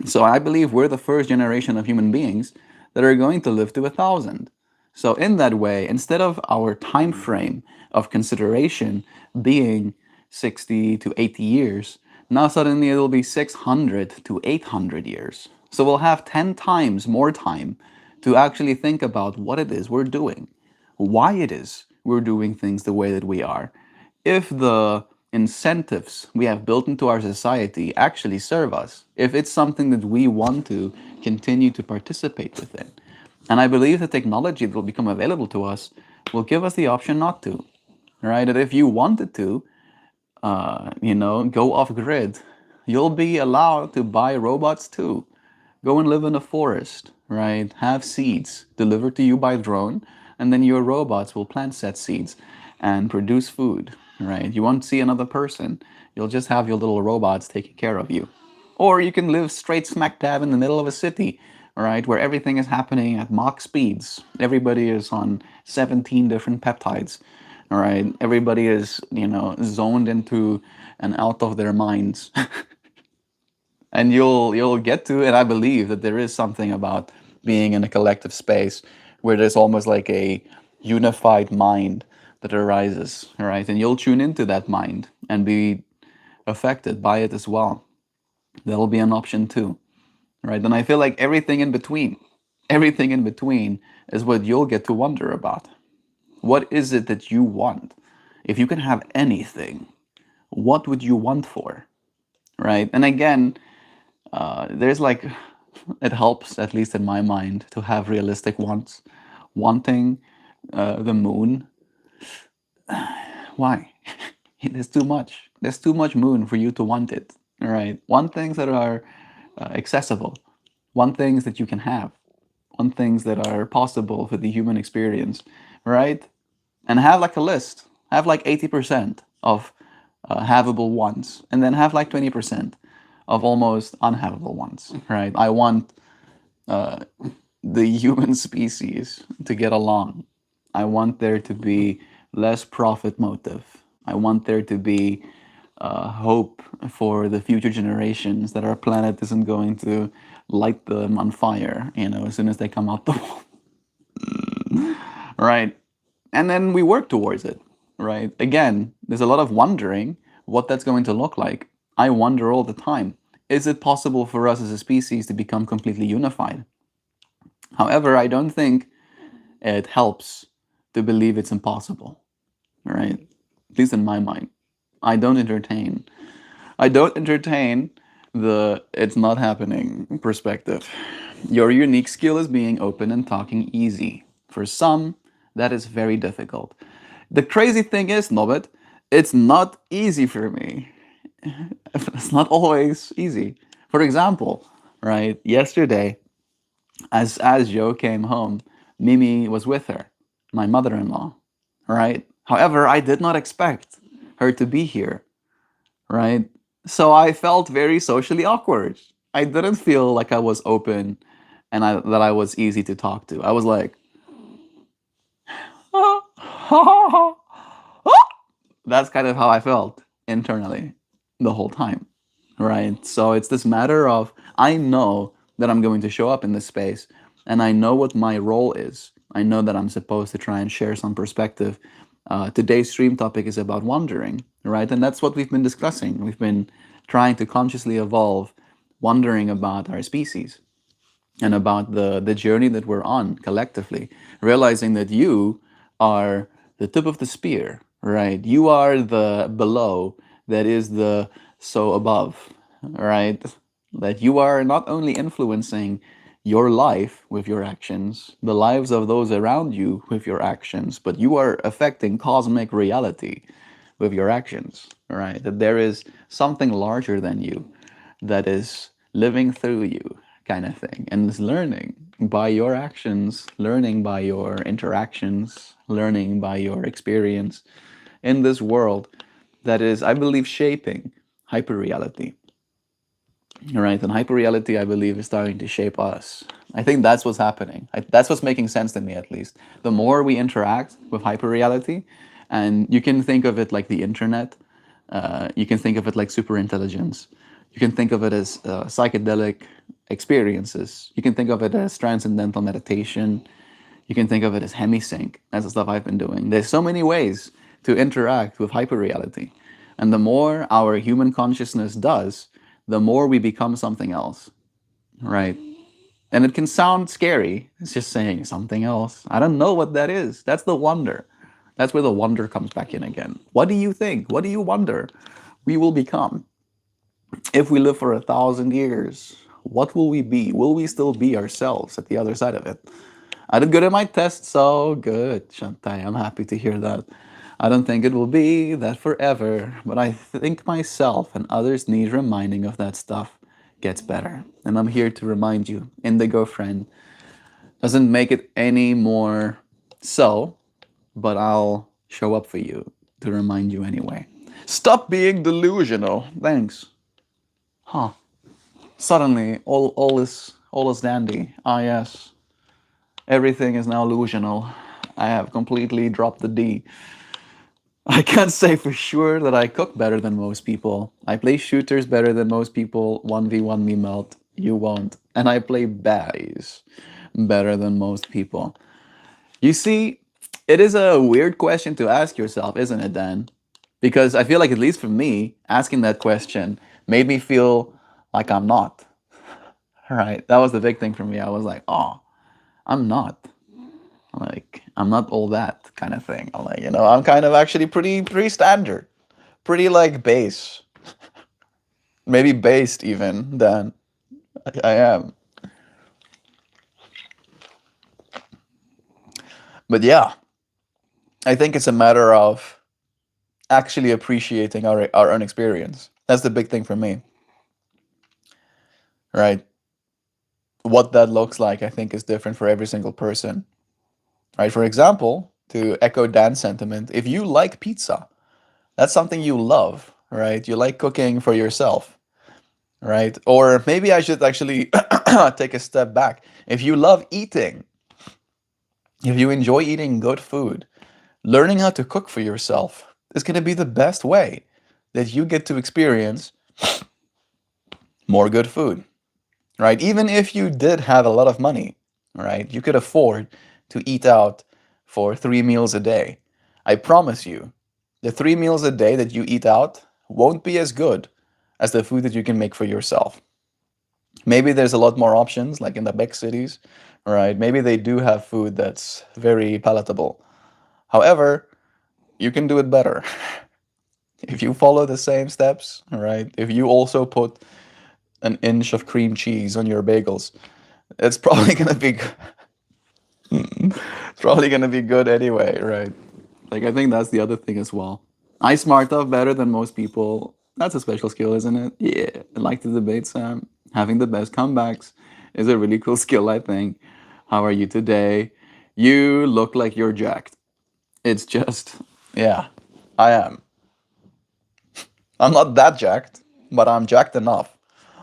Speaker 1: So I believe we're the first generation of human beings that are going to live to 1,000. So in that way, instead of our time frame of consideration being 60 to 80 years, now suddenly it'll be 600 to 800 years. So we'll have 10 times more time to actually think about what it is we're doing, why it is we're doing things the way that we are, if the incentives we have built into our society actually serve us, if it's something that we want to continue to participate within. And I believe the technology that will become available to us will give us the option not to, right? That if you wanted to, go off grid, you'll be allowed to buy robots too. Go and live in a forest, right? Have seeds delivered to you by drone, and then your robots will plant said seeds and produce food, right? You won't see another person. You'll just have your little robots taking care of you. Or you can live straight smack dab in the middle of a city, right, where everything is happening at Mach speeds. Everybody is on 17 different peptides, all right? Everybody is, zoned into and out of their minds. And you'll get to it. I believe that there is something about being in a collective space where there's almost like a unified mind that arises, right? And you'll tune into that mind and be affected by it as well. That'll be an option too, right? And I feel like everything in between is what you'll get to wonder about. What is it that you want? If you can have anything, what would you want for, right? And again, there's like, it helps, at least in my mind, to have realistic wants. Wanting the moon, why? It is too much. There's too much moon for you to want it. All right. Want things that are accessible. Want things that you can have. Want things that are possible for the human experience. Right. And have like a list. Have like 80% of havable wants, and then have like 20% of almost unhavable ones. Right. I want the human species to get along. I want there to be less profit motive. I want there to be hope for the future generations that our planet isn't going to light them on fire, as soon as they come out the wall. Right? And then we work towards it, right? Again, there's a lot of wondering what that's going to look like. I wonder all the time, is it possible for us as a species to become completely unified? However, I don't think it helps to believe it's impossible, right? At least in my mind. I don't entertain. I don't entertain the it's not happening perspective. Your unique skill is being open and talking easy. For some, that is very difficult. The crazy thing is, Norbert, it's not easy for me. It's not always easy. For example, right, yesterday, as Joe came home, Mimi was with her, my mother-in-law, right? However, I did not expect her to be here, right? So I felt very socially awkward. I didn't feel like I was open and that I was easy to talk to. I was like, that's kind of how I felt internally the whole time, right? So it's this matter of I know that I'm going to show up in this space and I know what my role is. I know that I'm supposed to try and share some perspective. Today's stream topic is about wandering, right? And that's what we've been discussing. We've been trying to consciously evolve, wondering about our species and about the journey that we're on collectively, realizing that you are the tip of the spear, right? You are the below that is the so above, right? That you are not only influencing your life with your actions, the lives of those around you with your actions, but you are affecting cosmic reality with your actions, right? That there is something larger than you that is living through you, kind of thing, and is learning by your actions, learning by your interactions, learning by your experience in this world that is, I believe, shaping hyperreality. Right, and hyperreality, I believe, is starting to shape us. I think that's what's happening. That's what's making sense to me, at least. The more we interact with hyperreality, and you can think of it like the internet, you can think of it like superintelligence, you can think of it as psychedelic experiences, you can think of it as transcendental meditation, you can think of it as hemisync. That's the stuff I've been doing. There's so many ways to interact with hyperreality. And the more our human consciousness does, the more we become something else, right? And it can sound scary. It's just saying something else. I don't know what that is. That's the wonder. That's where the wonder comes back in again. What do you think? What do you wonder we will become? If we live for 1,000 years, what will we be? Will we still be ourselves at the other side of it? I did good in my test, so good, Shantai. I'm happy to hear that. I don't think it will be that forever, but I think myself and others need reminding of that stuff gets better. And I'm here to remind you, Indigo friend, doesn't make it any more so, but I'll show up for you to remind you anyway. Stop being delusional. Thanks. Huh. Suddenly, all is dandy. Ah, yes. Everything is now illusional. I have completely dropped the D. I can't say for sure that I cook better than most people. I play shooters better than most people. 1v1 me melt. You won't. And I play baddies better than most people. You see, it is a weird question to ask yourself, isn't it, Dan? Because I feel like, at least for me, asking that question made me feel like I'm not. Right? That was the big thing for me. I was like, oh, I'm not. Like, I'm not all that kind of thing. I'm like, I'm kind of actually pretty standard, pretty like base, maybe based even than I am. But yeah, I think it's a matter of actually appreciating our own experience. That's the big thing for me, right? What that looks like, I think, is different for every single person, right? For example, to echo Dan's sentiment, if you like pizza, that's something you love, right? You like cooking for yourself, right? Or maybe I should actually take a step back. If you love eating, if you enjoy eating good food, learning how to cook for yourself is going to be the best way that you get to experience more good food, right? Even if you did have a lot of money, right? You could afford to eat out for 3 meals a day. I promise you, the 3 meals a day that you eat out won't be as good as the food that you can make for yourself. Maybe there's a lot more options, like in the big cities, right? Maybe they do have food that's very palatable. However, you can do it better. If you follow the same steps, right? If you also put an inch of cream cheese on your bagels, it's probably gonna be it's probably gonna be good anyway, right? Like I think that's the other thing as well. I smart up better than most people. That's a special skill, isn't it? Yeah. I like to debate, Sam. Having the best comebacks is a really cool skill, I think. How are you today? You look like you're jacked. It's just, yeah, I am. I'm not that jacked, but I'm jacked enough.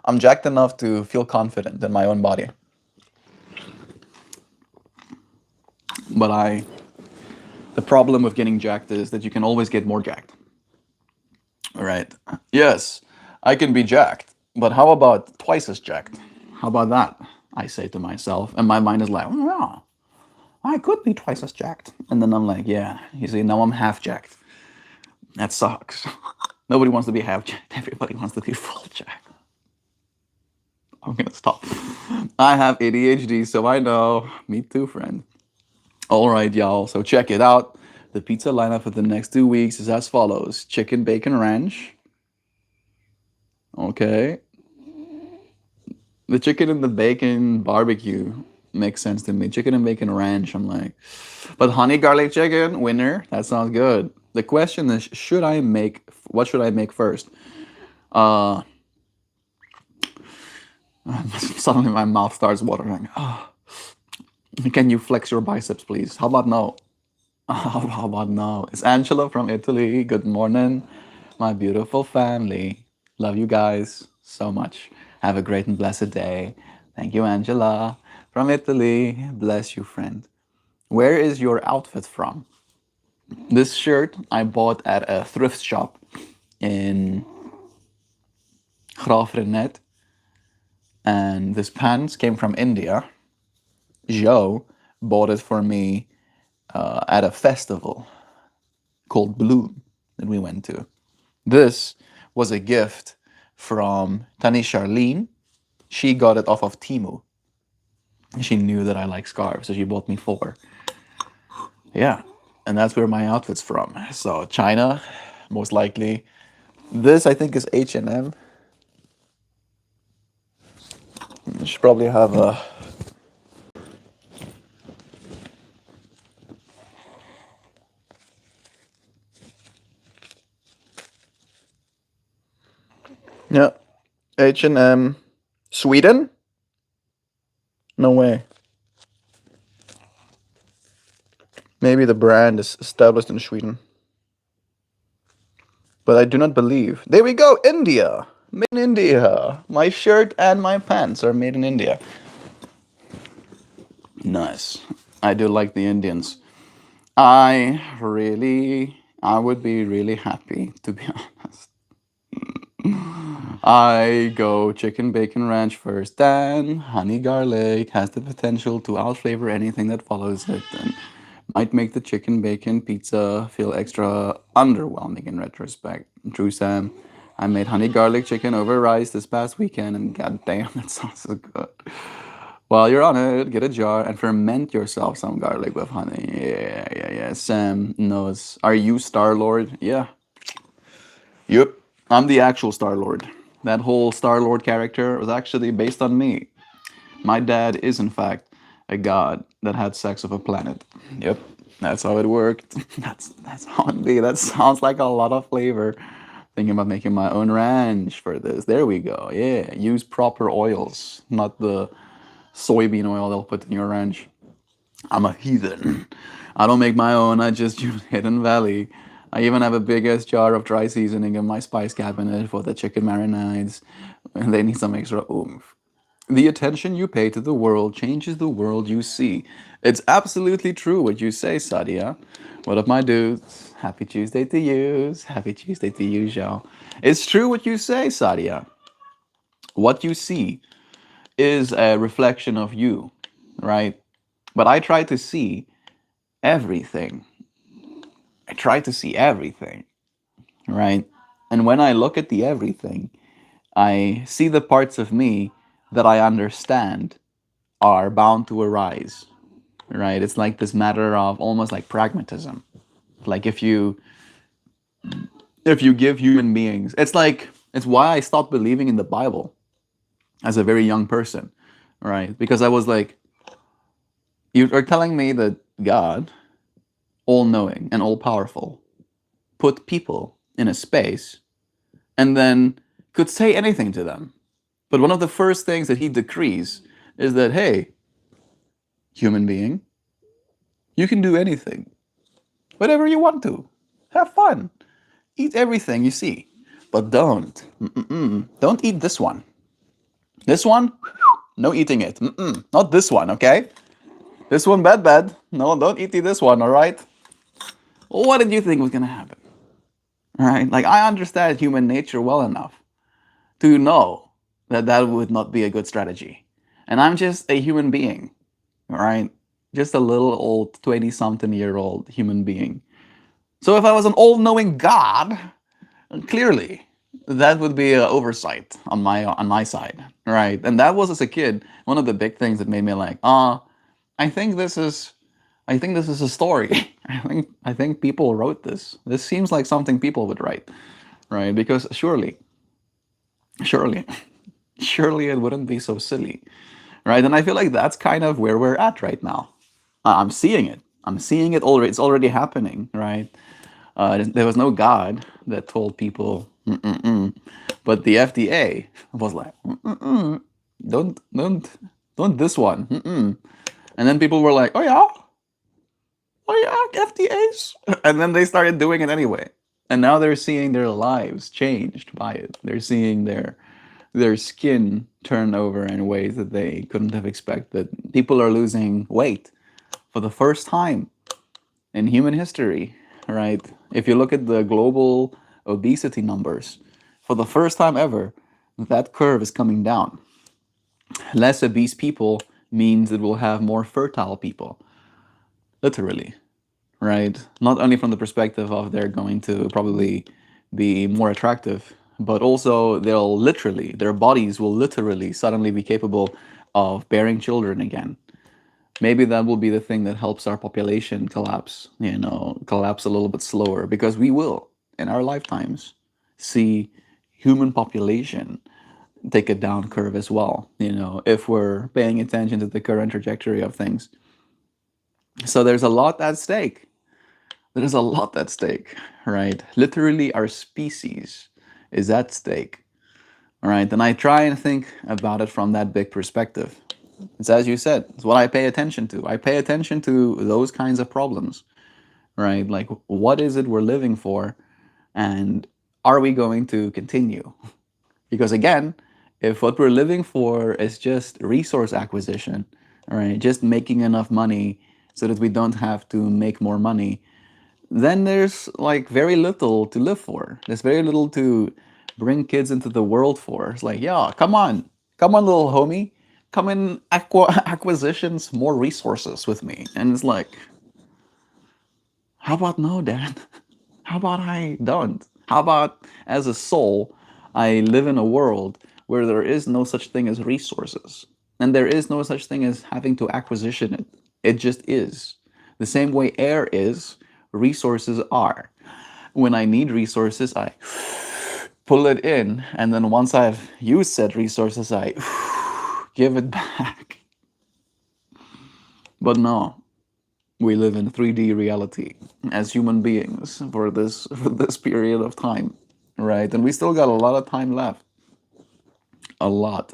Speaker 1: I'm jacked enough to feel confident in my own body. But the problem with getting jacked is that you can always get more jacked. All right. Yes, I can be jacked, but how about twice as jacked? How about that? I say to myself, and my mind is like, oh, yeah, I could be twice as jacked. And then I'm like, yeah, you see, now I'm half jacked. That sucks. Nobody wants to be half jacked. Everybody wants to be full jacked. I'm gonna stop. I have ADHD, so I know. Me too, friend. All right, y'all. So check it out. The pizza lineup for the next 2 weeks is as follows: chicken bacon ranch. Okay. The chicken and the bacon barbecue makes sense to me. Chicken and bacon ranch, I'm like. But honey garlic chicken, winner. That sounds good. The question is, what should I make first? Uh, Suddenly my mouth starts watering. Oh, can you flex your biceps, please? How about no? How about no? It's Angela from Italy. Good morning, my beautiful family. Love you guys so much. Have a great and blessed day. Thank you, Angela from Italy. Bless you, friend. Where is your outfit from? This shirt I bought at a thrift shop in Grafrenet, and this pants came from India. Joe bought it for me at a festival called Bloom that we went to. This was a gift from Tani Charlene. She got it off of Timu. She knew that I like scarves, so she bought me four. Yeah, and that's where my outfit's from. So China, most likely. This I think is H&M. Should probably have a. Yeah, H&M. Sweden? No way. Maybe the brand is established in Sweden. But I do not believe. There we go, India. Made in India. My shirt and my pants are made in India. Nice. I do like the Indians. I would be really happy, to be honest. I go chicken bacon ranch first, then honey garlic has the potential to outflavor anything that follows it, and might make the chicken bacon pizza feel extra underwhelming in retrospect. True, Sam. I made honey garlic chicken over rice this past weekend, and goddamn, that sounds so good. While you're on it, get a jar and ferment yourself some garlic with honey. Yeah, yeah, yeah. Sam knows. Are you Star Lord? Yeah. Yep. I'm the actual Star Lord. That whole Star Lord character was actually based on me. My dad is, in fact, a god that had sex with a planet. Yep. That's how it worked. That's how it be. That sounds like a lot of flavor. Thinking about making my own ranch for this. There we go. Yeah, use proper oils, not the soybean oil they'll put in your ranch. I'm a heathen. I don't make my own. I just use Hidden Valley. I even have a big ass jar of dry seasoning in my spice cabinet for the chicken marinades. And they need some extra oomph. The attention you pay to the world changes the world you see. It's absolutely true what you say, Sadia. What up, my dudes? Happy Tuesday to you. Happy Tuesday to you, Zhao. It's true what you say, Sadia. What you see is a reflection of you, right? But I try to see everything. I try to see everything, right? And when I look at the everything, I see the parts of me that I understand are bound to arise, right? It's like this matter of almost like pragmatism. Like if you give human beings, it's why I stopped believing in the Bible as a very young person, right? Because I was like, you are telling me that God, all knowing and all powerful, put people in a space and then could say anything to them. But one of the first things that he decrees is that, hey, human being, you can do anything, whatever you want to. Have fun. Eat everything you see. But don't eat this one. This one, no eating it. Not this one, okay? This one, bad. No, don't eat this one, all right? Well, what did you think was gonna happen? All right? Like, I understand human nature well enough to know that that would not be a good strategy. And I'm just a human being, all right? Just a little old 20 something year old human being. So if I was an all knowing God, clearly that would be an oversight on my side, right? And that was as a kid one of the big things that made me like, I think this is I think this is a story. I think people wrote this. This seems like something people would write, right? Because surely, surely it wouldn't be so silly, right? And I feel like that's kind of where we're at right now. I'm seeing it. I'm seeing it already. It's already happening, right? There was no God that told people, but the FDA was like, don't, don't, don't this one. And then people were like, oh yeah, FDAs, and then they started doing it anyway. And now they're seeing their lives changed by it. They're seeing their skin turn over in ways that they couldn't have expected. People are losing weight for the first time in human history, right? If you look at the global obesity numbers, for the first time ever, that curve is coming down. Less obese people means it will have more fertile people, literally, right? Not only from the perspective of they're going to probably be more attractive, but also their bodies will literally suddenly be capable of bearing children again. Maybe that will be the thing that helps our population collapse a little bit slower, because we will, in our lifetimes, see human population take a down curve as well, if we're paying attention to the current trajectory of things. So there's a lot at stake. There's a lot at stake, right? Literally, our species is at stake, right? And I try and think about it from that big perspective. It's as you said, it's what I pay attention to. I pay attention to those kinds of problems, right? Like, what is it we're living for? And are we going to continue? Because again, if what we're living for is just resource acquisition, right, just making enough money so that we don't have to make more money, then there's like very little to live for. There's very little to bring kids into the world for. It's like, yeah, come on, little homie, come in acquisitions more resources with me. And it's like, how about no, Dad? How about I don't? How about as a soul, I live in a world where there is no such thing as resources, and there is no such thing as having to acquisition it. It just is. The same way air is, resources are. When I need resources, I pull it in, and then once I've used said resources, I give it back. But no, we live in 3D reality as human beings for this period of time, right? And we still got a lot of time left, a lot.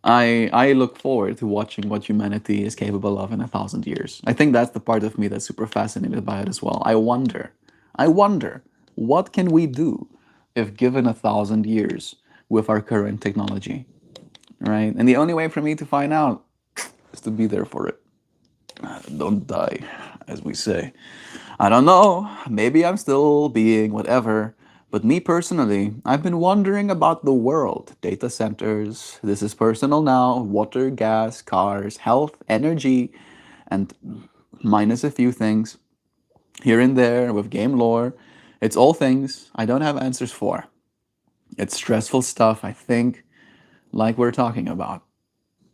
Speaker 1: I look forward to watching what humanity is capable of in 1,000 years. I think that's the part of me that's super fascinated by it as well. I wonder, what can we do if given 1,000 years with our current technology, right? And the only way for me to find out is to be there for it. Don't die, as we say. I don't know, maybe I'm still being whatever, but me personally, I've been wondering about the world. Data centers, this is personal now, water, gas, cars, health, energy, and minus a few things here and there with game lore. It's all things I don't have answers for. It's stressful stuff, I think, like we're talking about.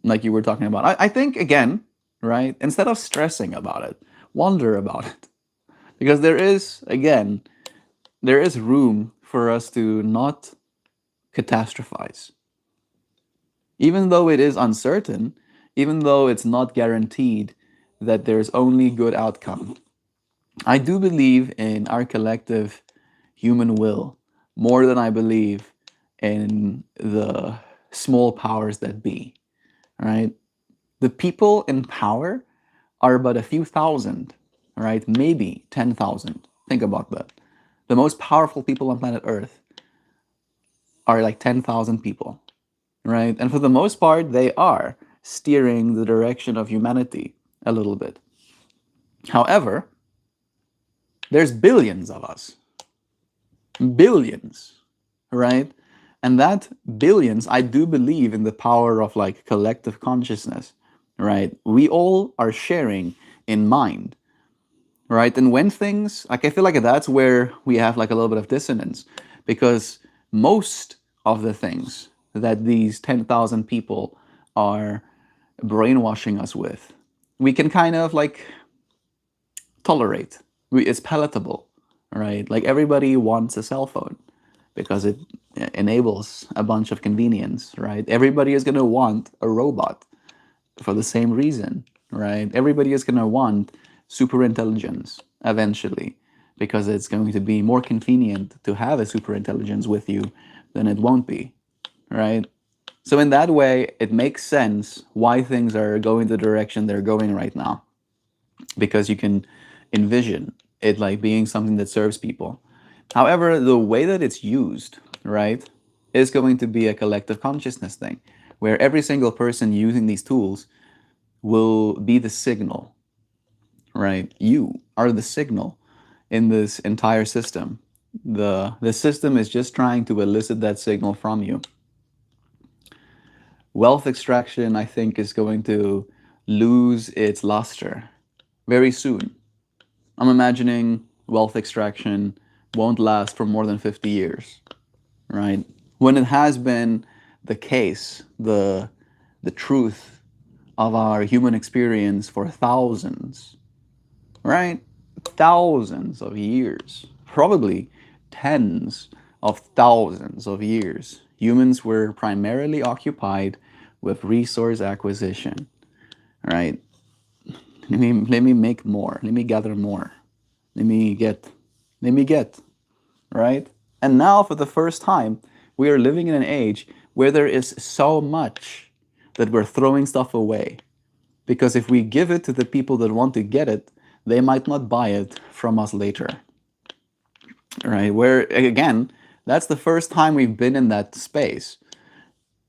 Speaker 1: Like you were talking about. I think, again, right, instead of stressing about it, wonder about it. Because there is, again, there is room for us to not catastrophize. Even though it is uncertain, even though it's not guaranteed that there's only good outcome, I do believe in our collective human will more than I believe in the small powers that be, right? The people in power are but a few thousand, right? Maybe 10,000. Think about that. The most powerful people on planet Earth are like 10,000 people, right? And for the most part, they are steering the direction of humanity a little bit. However, there's billions of us, billions, right? And that billions, I do believe in the power of like collective consciousness, right? We all are sharing in mind, right? And when things, like, I feel like that's where we have like a little bit of dissonance, because most of the things that these 10,000 people are brainwashing us with, we can kind of like tolerate. It's palatable, right? Like everybody wants a cell phone because it enables a bunch of convenience, right? Everybody is going to want a robot for the same reason, right? Everybody is going to want super intelligence eventually because it's going to be more convenient to have a super intelligence with you than it won't be, right? So in that way, it makes sense why things are going the direction they're going right now, because you can envision it like being something that serves people. However, the way that it's used, right, is going to be a collective consciousness thing, where every single person using these tools will be the signal, right? You are the signal in this entire system. The system is just trying to elicit that signal from you. Wealth extraction, I think, is going to lose its luster very soon. I'm imagining wealth extraction won't last for more than 50 years, right? When it has been the case, the truth of our human experience for thousands, right? Thousands of years, probably tens of thousands of years. Humans were primarily occupied with resource acquisition, right? Let me make more. Let me gather more. Let me get. Let me get. Right? And now, for the first time, we are living in an age where there is so much that we're throwing stuff away. Because if we give it to the people that want to get it, they might not buy it from us later. Right? Where, again, that's the first time we've been in that space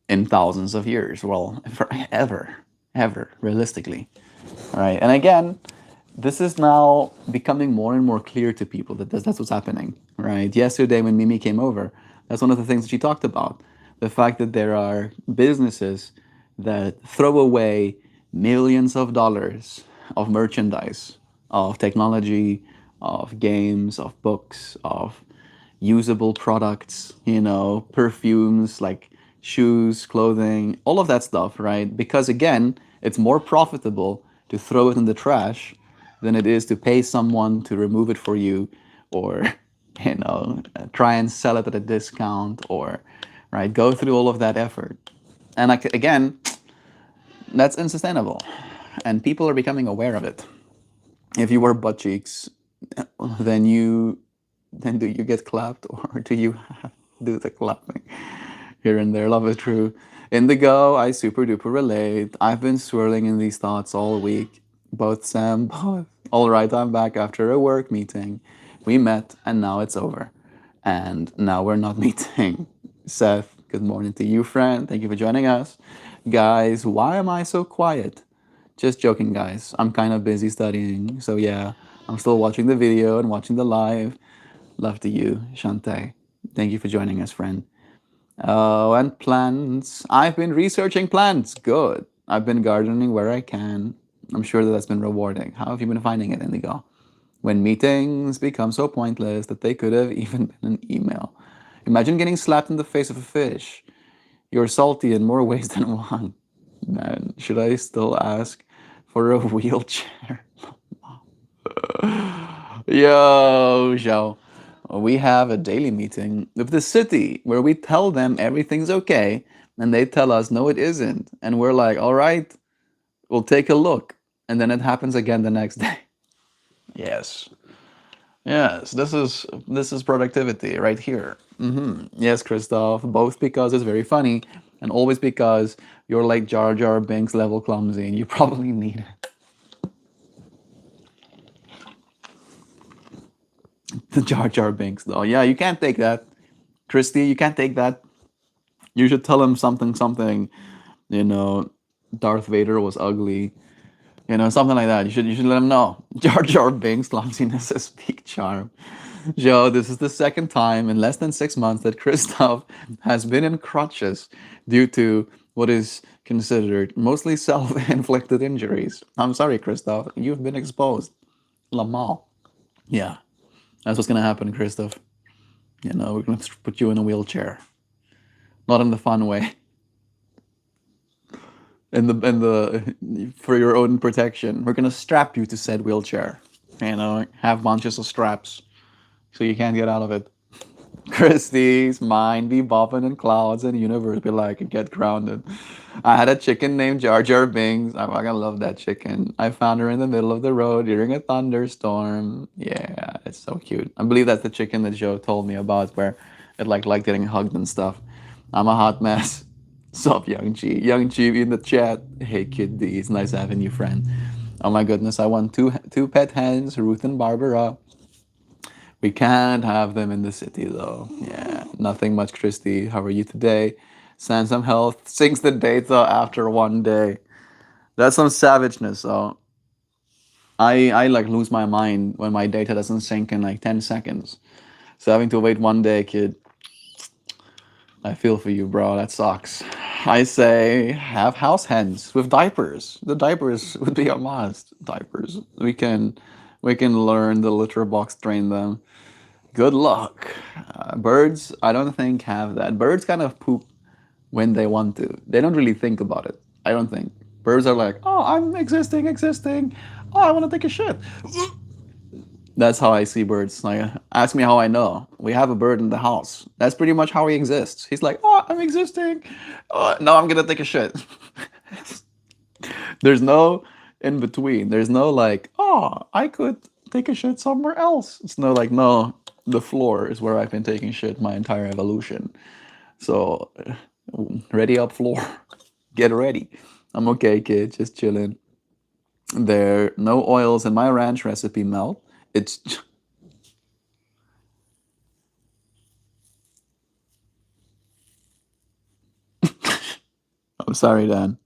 Speaker 1: in thousands of years. Well, forever, ever, realistically. Right? And again, this is now becoming more and more clear to people that that's what's happening, right? Yesterday, when Mimi came over, that's one of the things that she talked about. The fact that there are businesses that throw away millions of dollars of merchandise, of technology, of games, of books, of usable products, perfumes like shoes, clothing, all of that stuff, right? Because again, it's more profitable to throw it in the trash than it is to pay someone to remove it for you, or try and sell it at a discount, or right, go through all of that effort. And like, again, that's unsustainable, and people are becoming aware of it. If you wear butt cheeks, then do you get clapped or do you do the clapping here and there? Love is true. Indigo, I super duper relate. I've been swirling in these thoughts all week. Both Sam, both. All right, I'm back after a work meeting. We met and now it's over. And now we're not meeting. Seth, good morning to you, friend. Thank you for joining us. Guys, why am I so quiet? Just joking, guys. I'm kind of busy studying. So, yeah, I'm still watching the video and watching the live. Love to you, Shantae. Thank you for joining us, friend. Oh, and plants. I've been researching plants. Good. I've been gardening where I can. I'm sure that's been rewarding. How have you been finding it, Indigo? When meetings become so pointless that they could have even been an email. Imagine getting slapped in the face of a fish. You're salty in more ways than one. Man, should I still ask for a wheelchair? Yo, Zhao. We have a daily meeting with the city where we tell them everything's okay, and they tell us no, it isn't. And we're like, all right, we'll take a look. And then it happens again the next day. Yes. Yes, this is productivity right here. Yes, Christoph, both because it's very funny and always because you're like Jar Jar Binks level clumsy and you probably need the Jar Jar Binks though. Yeah, you can't take that. Christy, you can't take that. You should tell him something something, you know, Darth Vader was ugly. Something like that. You should let him know. Jar Jar Binks clumsiness is peak charm. Joe, this is the second time in less than 6 months that Christoph has been in crutches due to what is considered mostly self-inflicted injuries. I'm sorry, Christoph. You've been exposed. Lamal. Yeah, that's what's gonna happen, Christoph. We're gonna put you in a wheelchair. Not in the fun way. In the for your own protection. We're gonna strap you to said wheelchair. Have bunches of straps so you can't get out of it. Christie's mind be bopping in clouds and universe be like, get grounded. I had a chicken named Jar Jar Binks. I fucking love that chicken. I found her in the middle of the road during a thunderstorm. Yeah, it's so cute. I believe that's the chicken that Joe told me about where it like getting hugged and stuff. I'm a hot mess. Sup, Young G? Young G in the chat. Hey, Kid D. It's nice having you, friend. Oh my goodness, I want two pet hens, Ruth and Barbara. We can't have them in the city though. Yeah, nothing much, Christy. How are you today? Send some health. Sinks the data after one day. That's some savageness. So I like lose my mind when my data doesn't sync in like 10 seconds. So having to wait one day, kid. I feel for you, bro. That sucks. I say have house hens with diapers. The diapers would be a must. Diapers. We can learn the litter box, train them. Good luck. Birds, I don't think have that. Birds kind of poop when they want to. They don't really think about it. I don't think. Birds are like, oh, I'm existing, existing. Oh, I want to take a shit. That's how I see birds. Like, ask me how I know. We have a bird in the house. That's pretty much how he exists. He's like, oh, I'm existing. Oh, no, I'm gonna take a shit. There's no in between. There's no like, oh, I could take a shit somewhere else. It's no like, no, the floor is where I've been taking shit my entire evolution. So, ready up floor. Get ready. I'm okay, kid. Just chilling. There no oils in my ranch recipe melt. It's I'm sorry, Dan.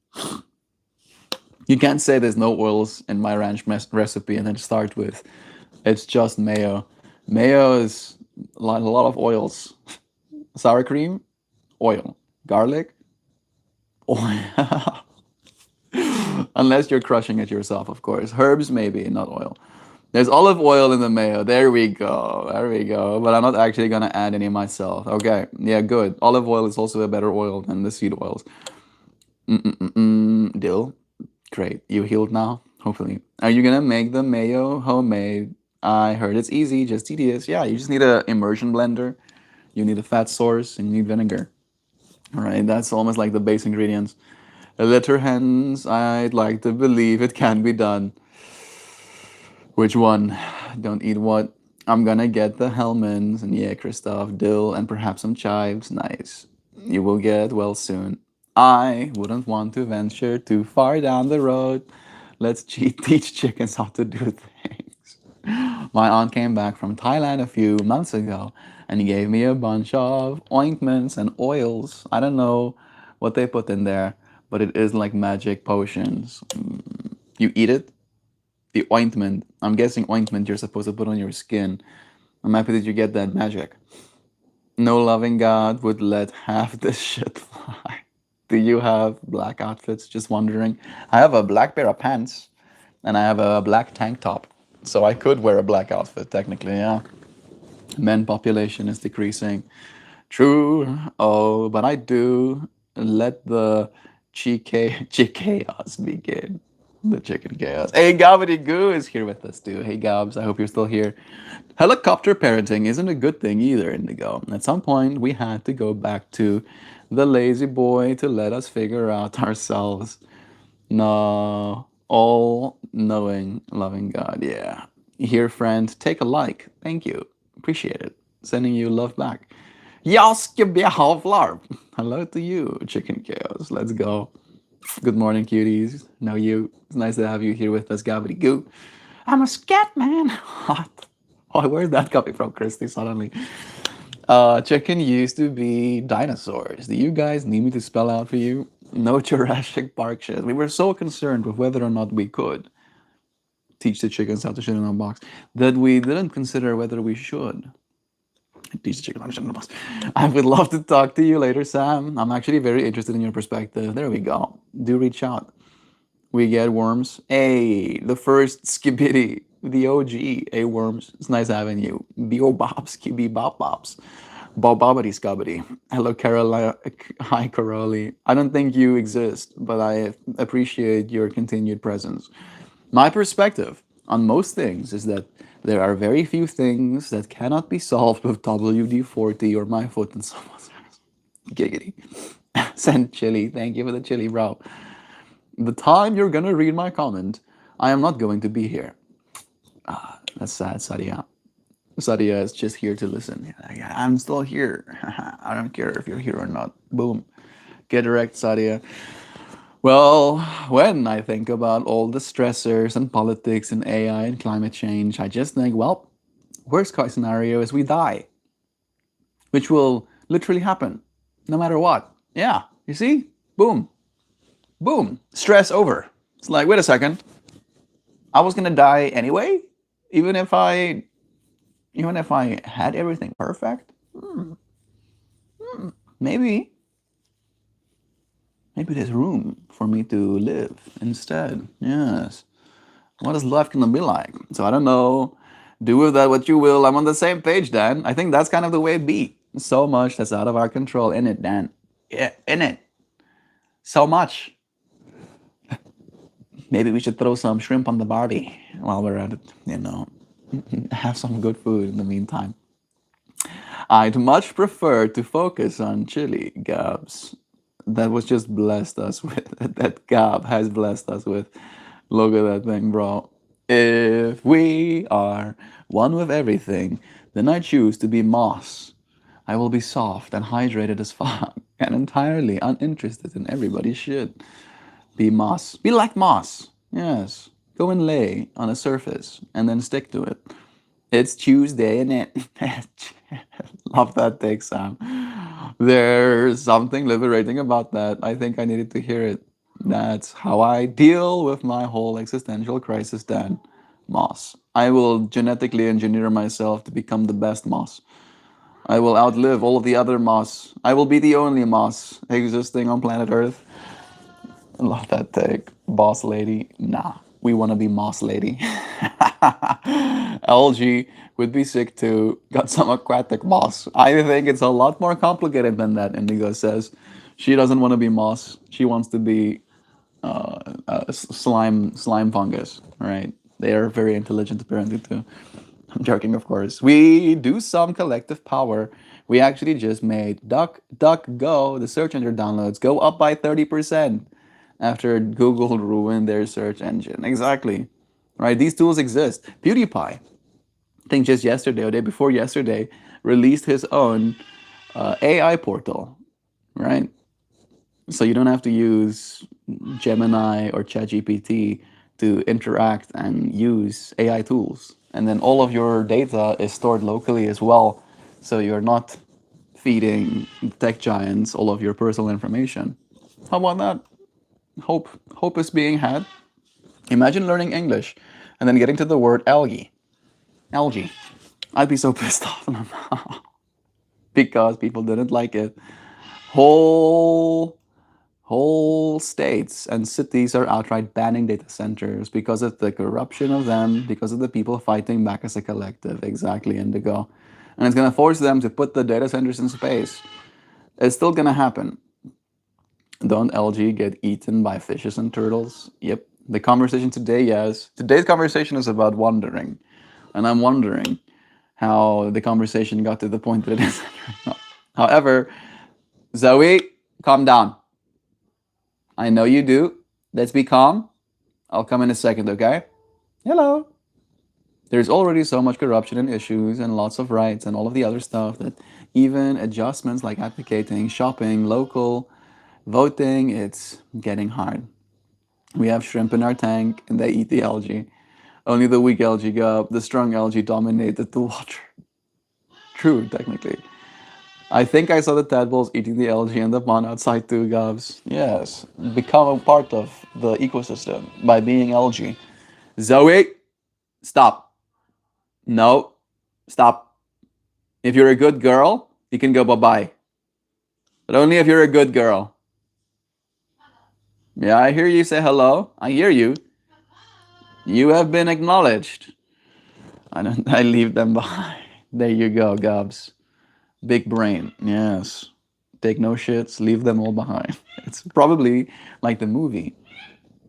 Speaker 1: You can't say there's no oils in my ranch recipe and then start with it's just mayo. Mayo is a lot of oils. Sour cream, oil. Garlic, oil. Unless you're crushing it yourself, of course. Herbs, maybe, not oil. There's olive oil in the mayo. There we go. There we go. But I'm not actually gonna add any myself. Okay. Yeah, good. Olive oil is also a better oil than the seed oils. Dill. Great. You healed now? Hopefully. Are you gonna make the mayo homemade? I heard it's easy, just tedious. Yeah, you just need a immersion blender. You need a fat source and you need vinegar. All right, that's almost like the base ingredients. Litter hens, I'd like to believe it can be done. Which one? Don't eat what? I'm gonna get the Hellmans and yeah, Christoph, dill, and perhaps some chives. Nice. You will get well soon. I wouldn't want to venture too far down the road. Let's teach chickens how to do things. My aunt came back from Thailand a few months ago and gave me a bunch of ointments and oils. I don't know what they put in there, but it is like magic potions. You eat it, the ointment. I'm guessing ointment you're supposed to put on your skin. I'm happy that you get that magic. No loving God would let half this shit fly. Do you have black outfits? Just wondering. I have a black pair of pants and I have a black tank top. So I could wear a black outfit technically, yeah. Men population is decreasing. True. Oh, but I do let the chaos begin. The chicken chaos. Hey, Gobbity Goo is here with us too. Hey, Gobs, I hope you're still here. Helicopter parenting isn't a good thing either, Indigo. At some point, we had to go back to the lazy boy to let us figure out ourselves. No, all knowing, loving God. Yeah. Here, friend, take a like. Thank you. Appreciate it. Sending you love back. Jag ska be half larp. Hello to you, Chicken Chaos. Let's go. Good morning, cuties. Know you. It's nice to have you here with us, Gabbity Goo. I'm a scat man. Hot. Oh, where's that coming from, Christy? Suddenly. Chicken used to be dinosaurs. Do you guys need me to spell out for you? No Jurassic Park shit. We were so concerned with whether or not we could teach the chickens how to shit in a box that we didn't consider whether we should teach the chicken how to shit in a box. I would love to talk to you later, Sam. I'm actually very interested in your perspective. There we go. Do reach out. We get worms. Hey, the first skibidi, the OG. Hey, worms. It's nice having you. B.O. Bobs, QB Bob Bobs. Bobbity Scubbity. Hello, Caroline. Hi, Caroli. I don't think you exist, but I appreciate your continued presence. My perspective on most things is that there are very few things that cannot be solved with WD-40 or my foot and someone's ass. Giggity. Send chili. Thank you for the chili, bro. The time you're gonna read my comment, I am not going to be here. That's sad, Sadia. Sadia is just here to listen. I'm still here. I don't care if you're here or not. Boom. Get direct, Sadia. Well, when I think about all the stressors and politics and AI and climate change, I just think, well, worst case scenario is we die, which will literally happen no matter what. Yeah, you see? Boom. Boom. Stress over. It's like, wait a second. I was gonna die anyway, even if I had everything perfect. Maybe there's room for me to live instead. Yes. What is life gonna be like? So I don't know. Do with that what you will. I'm on the same page, Dan. I think that's kind of the way it be. So much that's out of our control in it, Dan. Yeah, in it. So much. Maybe we should throw some shrimp on the barbie while we're at it. Have some good food in the meantime. I'd much prefer to focus on chili, Gabs. That was just blessed us with. That Gab has blessed us with. Look at that thing, bro. If we are one with everything, then I choose to be moss. I will be soft and hydrated as fuck and entirely uninterested in everybody's shit. Be moss. Be like moss. Yes. Go and lay on a surface and then stick to it. It's Tuesday, and it. Love that take, Sam. There's something liberating about that. I think I needed to hear it. That's how I deal with my whole existential crisis, Dan. Moss. I will genetically engineer myself to become the best moss. I will outlive all of the other moss. I will be the only moss existing on planet Earth. I love that take. Boss lady. Nah, we want to be moss lady. LG would be sick too. Got some aquatic moss. I think it's a lot more complicated than that, Indigo says. She doesn't want to be moss. She wants to be slime fungus, right? They are very intelligent apparently too. I'm joking, of course. We do some collective power. We actually just made DuckDuckGo, the search engine downloads, go up by 30% after Google ruined their search engine. Exactly. right? These tools exist. PewDiePie, I think just yesterday or day before yesterday, released his own AI portal, right? So you don't have to use Gemini or ChatGPT to interact and use AI tools. And then all of your data is stored locally as well. So you're not feeding tech giants all of your personal information. How about that? Hope is being had. Imagine learning English and then getting to the word algae. Algae. I'd be so pissed off because people didn't like it. Whole Whole states and cities are outright banning data centers because of the corruption of them, because of the people fighting back as a collective. Exactly, Indigo. And it's going to force them to put the data centers in space. It's still going to happen. Don't algae get eaten by fishes and turtles? Yep. The conversation today, yes. Today's conversation is about wondering. And I'm wondering how the conversation got to the point that it is. However, Zoe, calm down. I know you do. Let's be calm. I'll come in a second, okay? Hello. There's already so much corruption and issues and lots of rights and all of the other stuff that even adjustments like advocating, shopping, local, voting, it's getting hard. We have shrimp in our tank and they eat the algae. Only the weak algae go up, the strong algae dominated the water. True, technically. I think I saw the tadpoles eating the algae in the pond outside too, Gobs. Yes, become a part of the ecosystem by being algae. Zoe, stop. No, stop. If you're a good girl, you can go bye-bye. But only if you're a good girl. Yeah, I hear you say hello. I hear you. You have been acknowledged. I don't. I leave them behind. There you go, Gobs. Big brain. Yes. Take no shits. Leave them all behind. It's probably like the movie.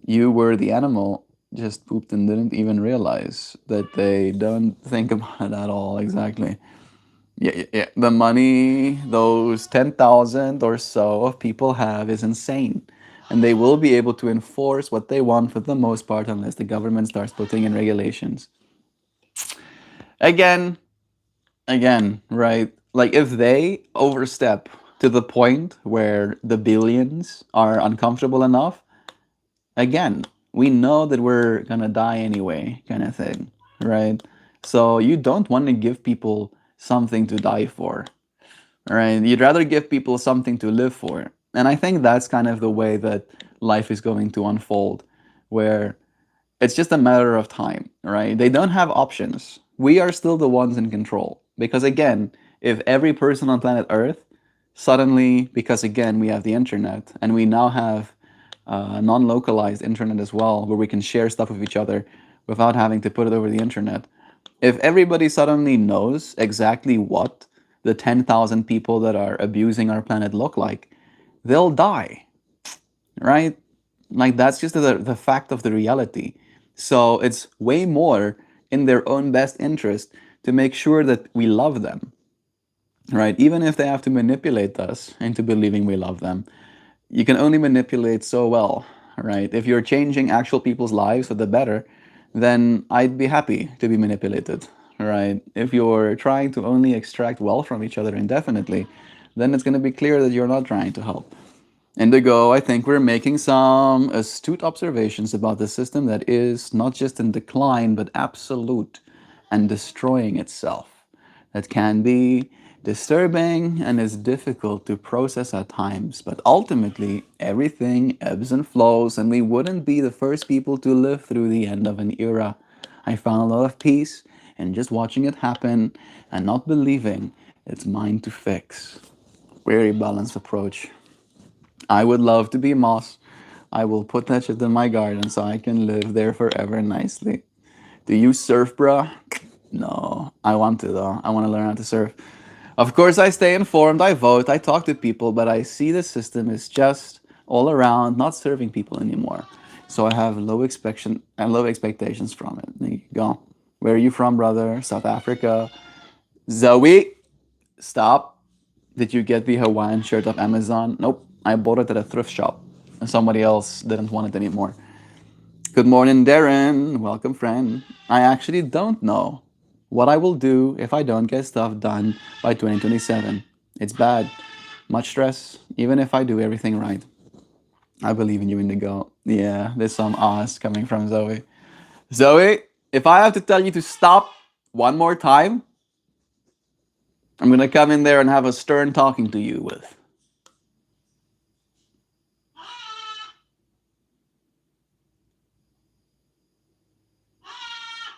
Speaker 1: You were the animal, just pooped and didn't even realize that they don't think about it at all. Exactly. Yeah, yeah, yeah. The money those 10,000 or so of people have is insane. And they will be able to enforce what they want for the most part unless the government starts putting in regulations. Again, again, right? Like if they overstep to the point where the billions are uncomfortable enough, again, we know that we're gonna die anyway, kind of thing, right? So you don't want to give people something to die for, right? You'd rather give people something to live for. And I think that's kind of the way that life is going to unfold, where it's just a matter of time, right? They don't have options. We are still the ones in control. Because again, if every person on planet Earth suddenly, because again, we have the internet and we now have non localized internet as well, where we can share stuff with each other without having to put it over the internet. If everybody suddenly knows exactly what the 10,000 people that are abusing our planet look like, they'll die, right? Like that's just the fact of the reality. So it's way more in their own best interest to make sure that we love them, right? Even if they have to manipulate us into believing we love them, you can only manipulate so well, right? If you're changing actual people's lives for the better, then I'd be happy to be manipulated, right? If you're trying to only extract wealth from each other indefinitely, then it's going to be clear that you're not trying to help. Indigo, I think we're making some astute observations about the system that is not just in decline, but absolute and destroying itself. That can be disturbing and is difficult to process at times, but ultimately, everything ebbs and flows, and we wouldn't be the first people to live through the end of an era. I found a lot of peace in just watching it happen and not believing it's mine to fix. Very balanced approach. I would love to be moss. I will put that shit in my garden so I can live there forever nicely. Do you surf, bruh? No, I want to though. I want to learn how to surf. Of course, I stay informed, I vote, I talk to people, but I see the system is just all around not serving people anymore. So I have low expectations from it. There you go. Where are you from, brother? South Africa. Zoe, stop. Did you get the Hawaiian shirt off Amazon? Nope. I bought it at a thrift shop. And somebody else didn't want it anymore. Good morning, Darren. Welcome, friend. I actually don't know what I will do if I don't get stuff done by 2027. It's bad. Much stress, even if I do everything right. I believe in you, Indigo. Yeah, there's some ahs coming from Zoe. Zoe, if I have to tell you to stop one more time, I'm gonna come in there and have a stern talking to you with.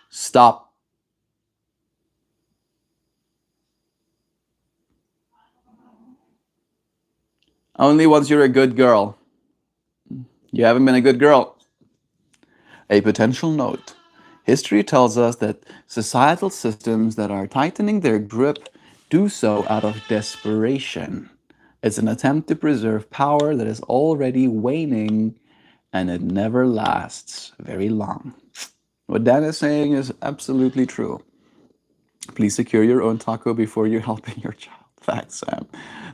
Speaker 1: Stop. Only once you're a good girl. You haven't been a good girl. A potential note. History tells us that societal systems that are tightening their grip do so out of desperation. It's an attempt to preserve power that is already waning, and it never lasts very long. What Dan is saying is absolutely true. Please secure your own taco before you're helping your child. Facts, Sam.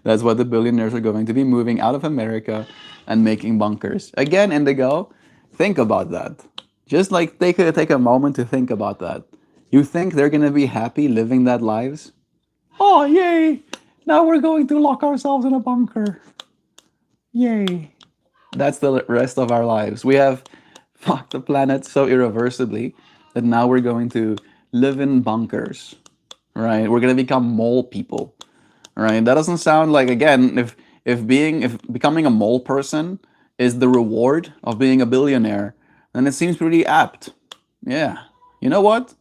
Speaker 1: That's what the billionaires are going to be moving out of America and making bunkers. Again, Indigo, think about that. Just like take a moment to think about that. You think they're going to be happy living that lives? Oh, yay! Now we're going to lock ourselves in a bunker. Yay. That's the rest of our lives. We have fucked the planet so irreversibly that now we're going to live in bunkers, right? We're going to become mole people, right? That doesn't sound like, again, if becoming a mole person is the reward of being a billionaire, then it seems pretty apt. Yeah. You know what?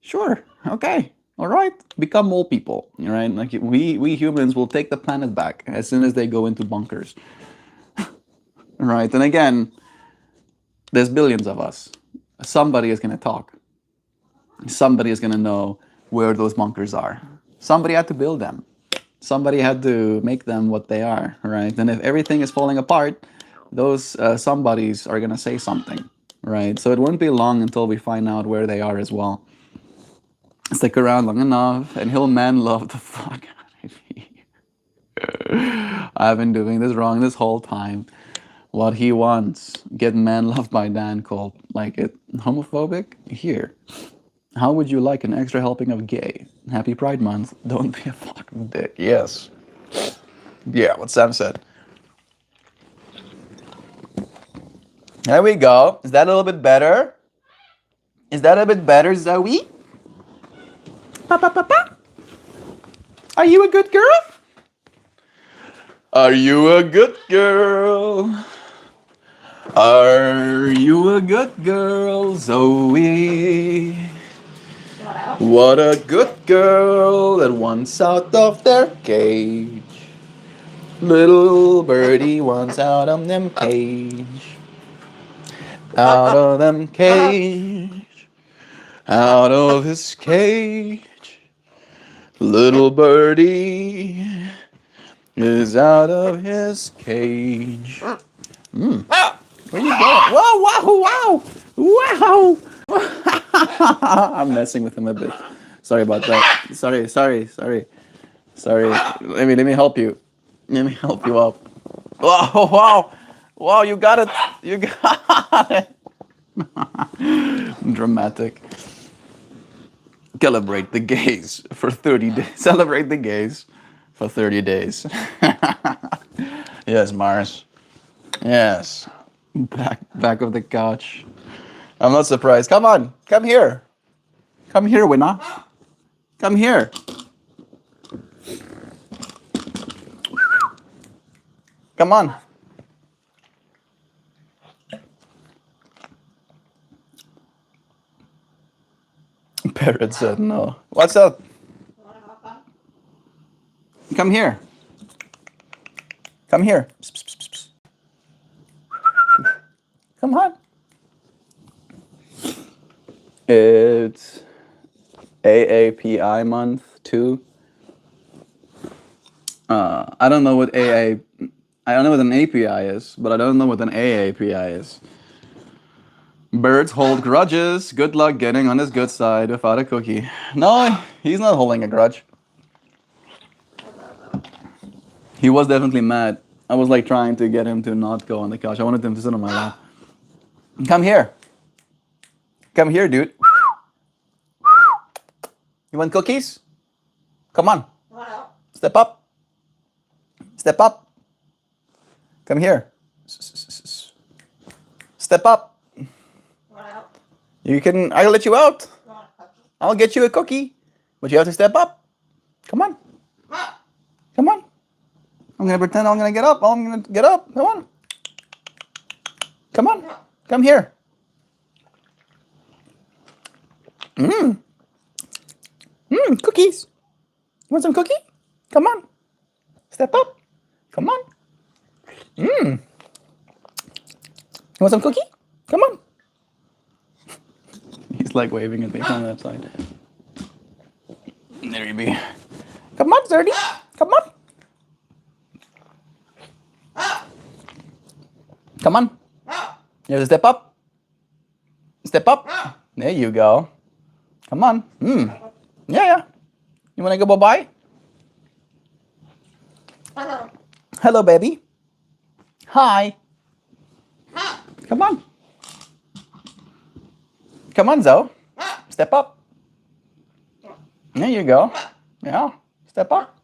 Speaker 1: Sure. Okay. All right. Become mole people, right? Like we humans will take the planet back as soon as they go into bunkers. Right. And again, there's billions of us. Somebody is going to talk. Somebody is going to know where those bunkers are. Somebody had to build them. Somebody had to make them what they are, right? And if everything is falling apart, those somebodies are going to say something, right? So it won't be long until we find out where they are as well. Stick around long enough, and he'll man love the fuck out of me. I've been doing this wrong this whole time. What he wants, get man loved by Dan called like it homophobic? Here. How would you like an extra helping of gay? Happy Pride Month. Don't be a fucking dick. Yes. Yeah, what Sam said. There we go. Is that a little bit better? Is that a bit better, Zoe? Pa pa pa pa. Are you a good girl? Are you a good girl? Are you a good girl, Zoe? What a good girl that wants out of their cage. Little birdie wants out of them cage. Out of them cage. Out of his cage. Little birdie is out of his cage. Where you going? Whoa, wow, wow, wow. I'm messing with him a bit. Sorry about that. Sorry. Let me help you. Let me help you up. Wow, you got it. You got it. Dramatic. Celebrate the gays for 30 days. Celebrate the gays for 30 days. Yes, Mars. Yes. Back of the couch. I'm not surprised. Come on. Come here. Come here, winner. Come here. Come on. Parrot said no. What's up? Come here. Come here. Psst, psst, psst, psst. Come on. It's AAPI month 2. I don't know what I don't know what an API is, but I don't know what an AAPI is. Birds hold grudges. Good luck getting on his good side without a cookie. No, he's not holding a grudge. He was definitely mad. I was like trying to get him to not go on the couch. I wanted him to sit on my lap. Come here. Come here, dude. You want cookies? Come on. Step up. Step up. Come here. Step up. You can. I'll let you out. I'll get you a cookie, but you have to step up. Come on. Come on. I'm gonna pretend I'm gonna get up. I'm gonna get up. Come on. Come on. Come here. Cookies. You want some cookie? Come on. Step up. Come on. You want some cookie? Come on. He's like waving at me from that side. There you be. Come on, Zerdy. Come on. Come on. You have to step up. Step up. There you go. Come on. Yeah. You want to go bye-bye? Hello, baby. Hi. Come on. Come on, Zoe. Step up. There you go. Yeah. Step up.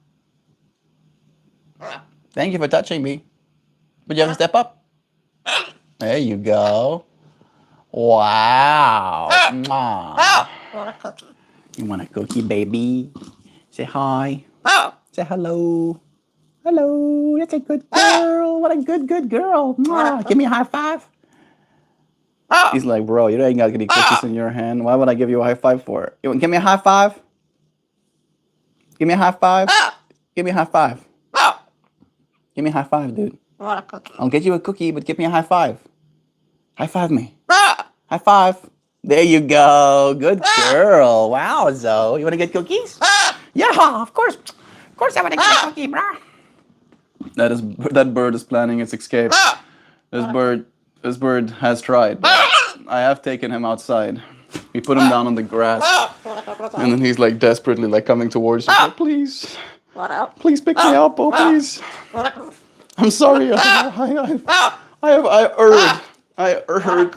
Speaker 1: Thank you for touching me. But you have to step up. There you go. Wow. Mwah. You want a cookie, baby? Say hi. Say hello. Hello. That's a good girl. What a good girl. Mwah. Give me a high five. He's like, bro, you ain't got any cookies in your hand. Why would I give you a high five for? You want, give me a high five? Give me a high five. Give me a high five. Give me a high five, dude. I'll get you a cookie, but give me a high five. High five me. High five. There you go. Good girl. Wow, Zoe. You want to get cookies? Yeah, of course. Of course I want to get a cookie, bro. That bird is planning its escape. This bird has tried. I have taken him outside. We put him down on the grass, and then he's like desperately like coming towards me. Like, please, please pick me up, oh please. I'm sorry. I erred.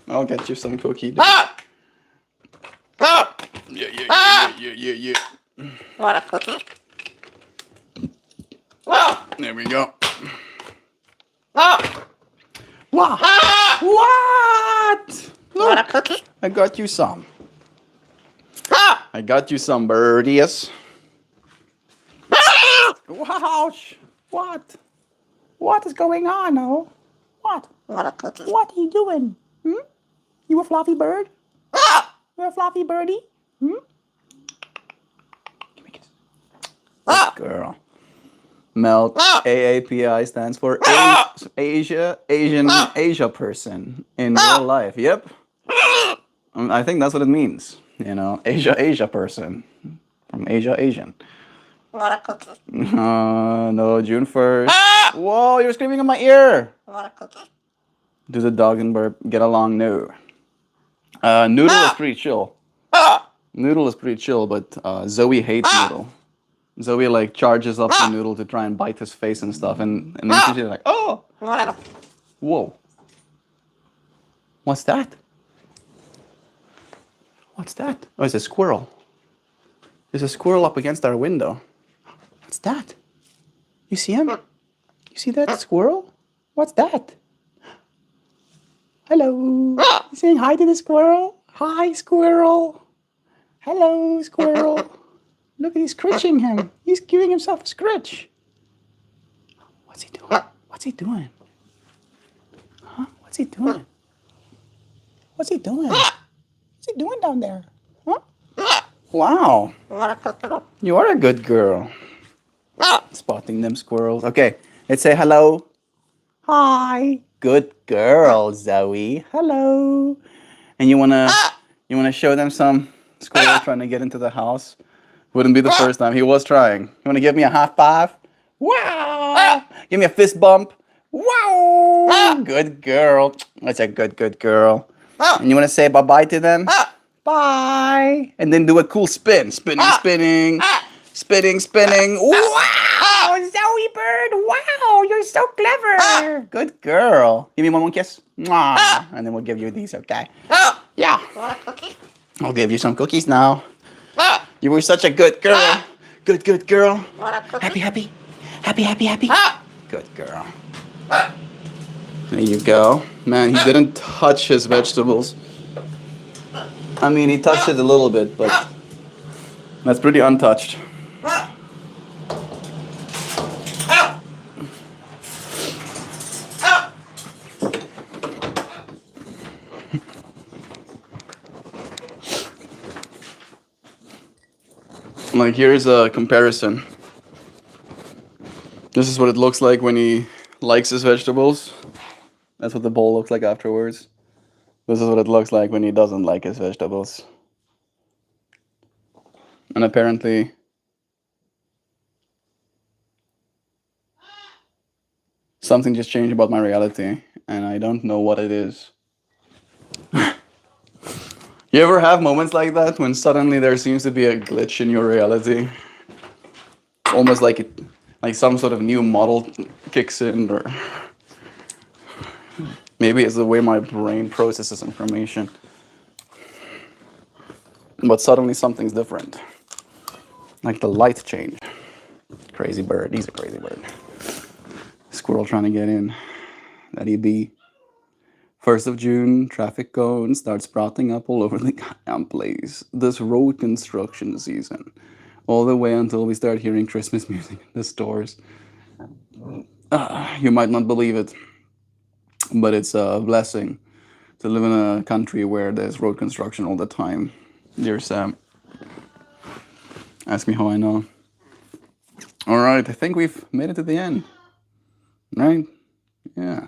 Speaker 1: I'll get you some cookie. Yeah. There we go. Wow. What? Look, I got you some. I got you some birdies. Wow. What? What is going on, oh? What? What are you doing? You a fluffy bird? You're a fluffy birdie? Give me a kiss. Good girl. Melt, AAPI stands for Asia person in real life. Yep. I think that's what it means. You know, Asia person. From Asian. No, June 1st. Whoa, you're screaming in my ear. Do the dog and burp get along? No. Noodle is pretty chill. Noodle is pretty chill, but Zoe hates Noodle. Zoe like charges up to Noodle to try and bite his face and stuff, and then she's like, oh! Whoa. What's that? What's that? Oh, it's a squirrel. There's a squirrel up against our window. What's that? You see him? You see that squirrel? What's that? Hello. You saying hi to the squirrel? Hi, squirrel. Hello, squirrel. Look, he's scritching him. He's giving himself a scritch. What's he doing? What's he doing? Huh? What's he doing? What's he doing? What's he doing down there? Huh? Wow. You are a good girl. Spotting them squirrels. Okay, let's say hello. Hi. Good girl, Zoe. Hello. And you wanna show them some squirrel trying to get into the house? Wouldn't be the first time. He was trying. You wanna give me a high five? Wow. Give me a fist bump. Wow. Good girl. That's a good girl. And you wanna say bye-bye to them? Bye. And then do a cool spin. Spinning. Wow. Zoe bird. Wow, you're so clever. Good girl. Give me one more kiss. Mwah. And then we'll give you these, okay? Yeah. I'll give you some cookies now. You were such a good girl. Good girl. Happy, happy. Happy, happy, happy. Good girl. There you go. Man, he didn't touch his vegetables. I mean, he touched it a little bit, but that's pretty untouched. Like, here's a comparison. This is what it looks like when he likes his vegetables. That's what the bowl looks like afterwards. This is what it looks like when he doesn't like his vegetables. And apparently, something just changed about my reality, and I don't know what it is. You ever have moments like that when suddenly there seems to be a glitch in your reality? Almost like like some sort of new model kicks in, or maybe it's the way my brain processes information. But suddenly something's different. Like the light change. Crazy bird. He's a crazy bird. Squirrel trying to get in. That he be. 1st of June, traffic cones start sprouting up all over the goddamn place. This road construction season. All the way until we start hearing Christmas music in the stores. You might not believe it, but it's a blessing to live in a country where there's road construction all the time. Dear Sam. Ask me how I know. Alright, I think we've made it to the end. Right? Yeah.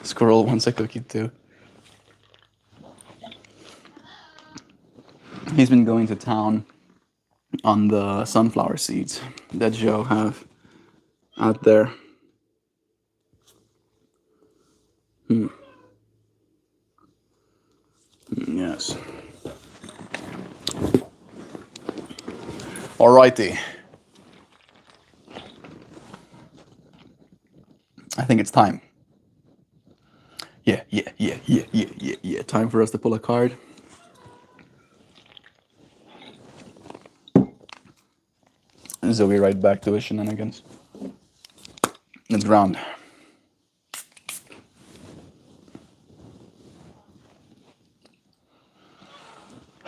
Speaker 1: Squirrel wants a cookie too. He's been going to town on the sunflower seeds that Joe have out there. Yes. Alrighty. I think it's time. Yeah. Time for us to pull a card. Zoe right back to his shenanigans. Let's ground.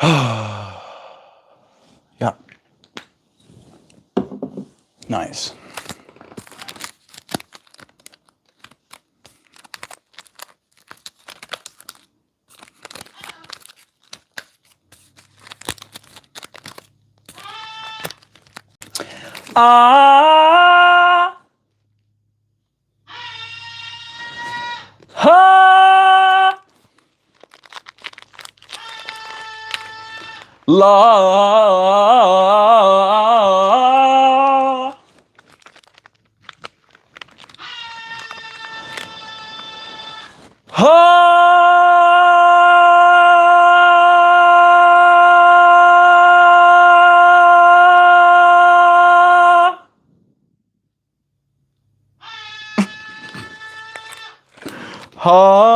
Speaker 1: Yeah. Nice. Ah. Ha. La. Ha. Ha. Ha.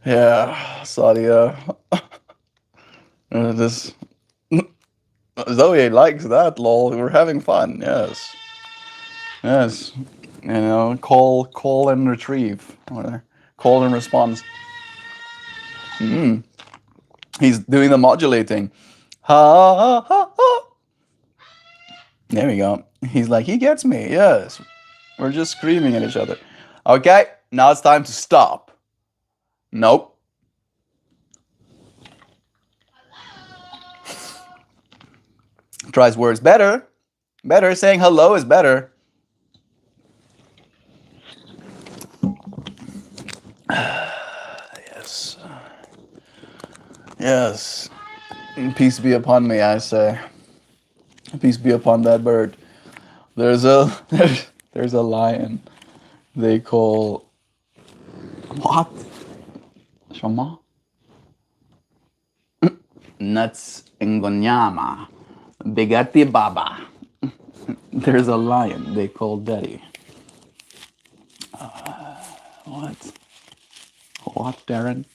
Speaker 1: Yeah, Sadia. This Zoe likes that, lol. We're having fun. Yes, yes. You know, call and retrieve, or call and response. He's doing the modulating. Ha ha ha. There we go. He's like, he gets me. Yes, we're just screaming at each other. Okay, now it's time to stop. Nope. Tries words better. Better. Saying hello is better. Yes. Yes. Peace be upon me, I say. Peace be upon that bird. There's a there's a lion they call what? Shama? Nuts ingonyama. Bigati baba. There's a lion they call Daddy. What? What, Darren?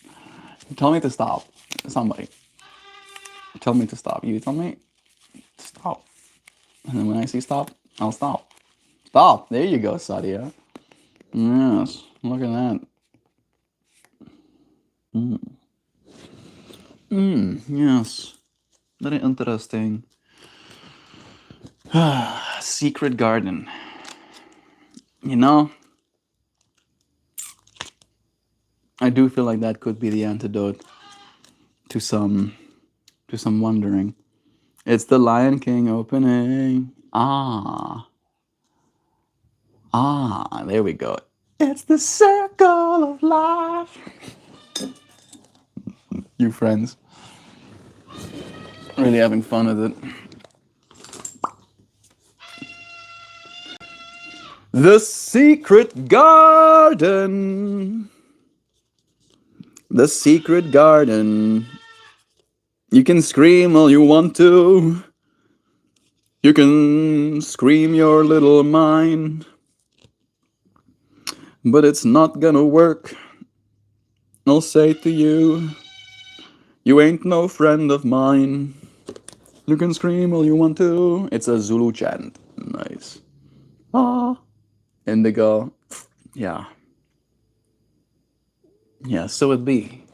Speaker 1: Tell me to stop. Somebody. Tell me to stop. You tell me to stop. And then when I see stop, I'll stop. Stop! There you go, Sadia. Yes, look at that. Yes. Very interesting. Secret garden. You know, I do feel like that could be the antidote to some wondering. It's the Lion King opening. There we go. It's the circle of life. You friends. Really having fun with it. The secret garden. The secret garden. You can scream all you want to. You can scream your little mind. But it's not gonna work. I'll say to you, you ain't no friend of mine. You can scream all you want to. It's a Zulu chant. Nice. Ah. Indigo. Yeah. Yeah, so it be.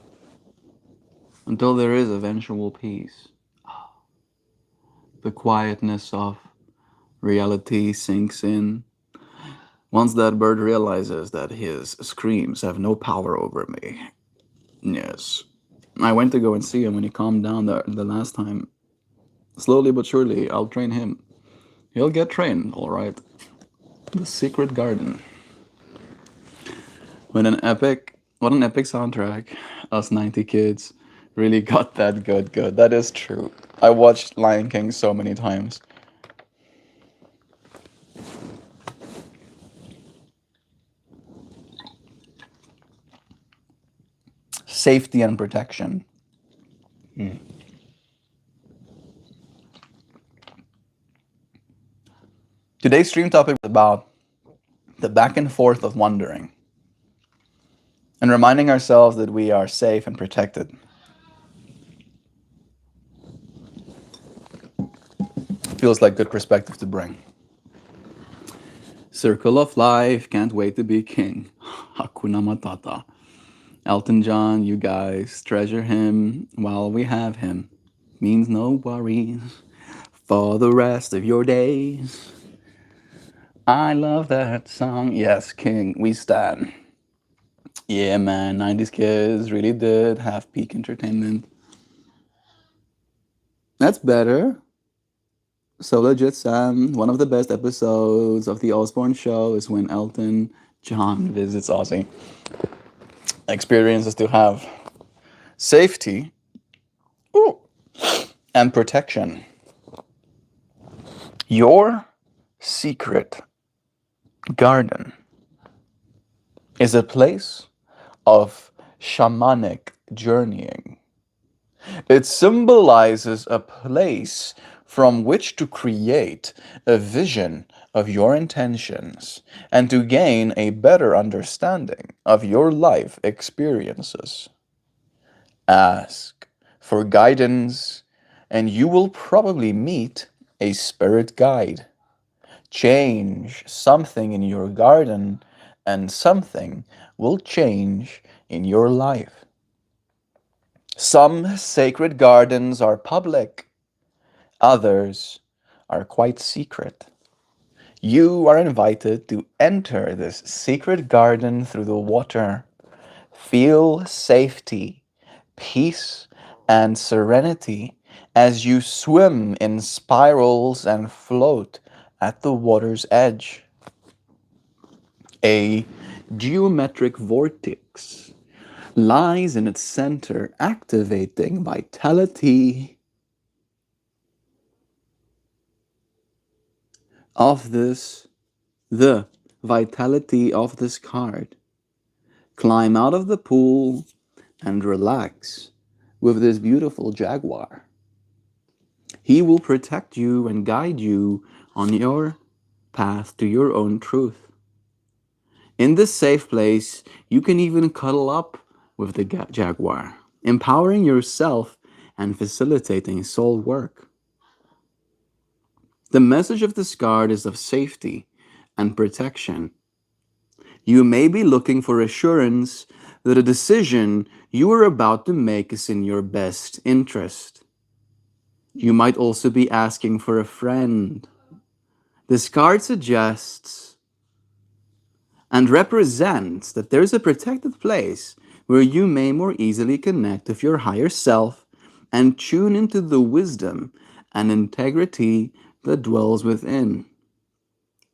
Speaker 1: Until there is eventual peace. The quietness of reality sinks in. Once that bird realizes that his screams have no power over me. Yes. I went to go and see him when he calmed down the last time. Slowly but surely, I'll train him. He'll get trained, alright. The Secret Garden. What an epic soundtrack. Us 90 kids really got that good. That is true. I watched Lion King so many times. Safety and protection. Today's stream topic is about the back and forth of wondering and reminding ourselves that we are safe and protected. Feels like good perspective to bring. Circle of life, can't wait to be king. Hakuna Matata. Elton John, you guys, treasure him while we have him. Means no worries for the rest of your days. I love that song. Yes, King, we stand. Yeah, man, 90s kids really did have peak entertainment. That's better. So legit, Sam. One of the best episodes of the Osborne Show is when Elton John visits Aussie. Experiences to have. Safety. Ooh. And protection. Your secret garden is a place of shamanic journeying. It symbolizes a place from which to create a vision of your intentions and to gain a better understanding of your life experiences. Ask for guidance, and you will probably meet a spirit guide. Change something in your garden, and something will change in your life. Some sacred gardens are public, others are quite secret. You are invited to enter this secret garden through the water. Feel safety, peace, and serenity as you swim in spirals and float at the water's edge. A geometric vortex lies in its center, activating vitality of the vitality of this card. Climb out of the pool and relax with this beautiful jaguar. He will protect you and guide you on your path to your own truth. In this safe place, you can even cuddle up with the jaguar, empowering yourself and facilitating soul work. The message of this card is of safety and protection. You may be looking for assurance that a decision you are about to make is in your best interest. You might also be asking for a friend. This card suggests and represents that there is a protected place where you may more easily connect with your higher self and tune into the wisdom and integrity that dwells within.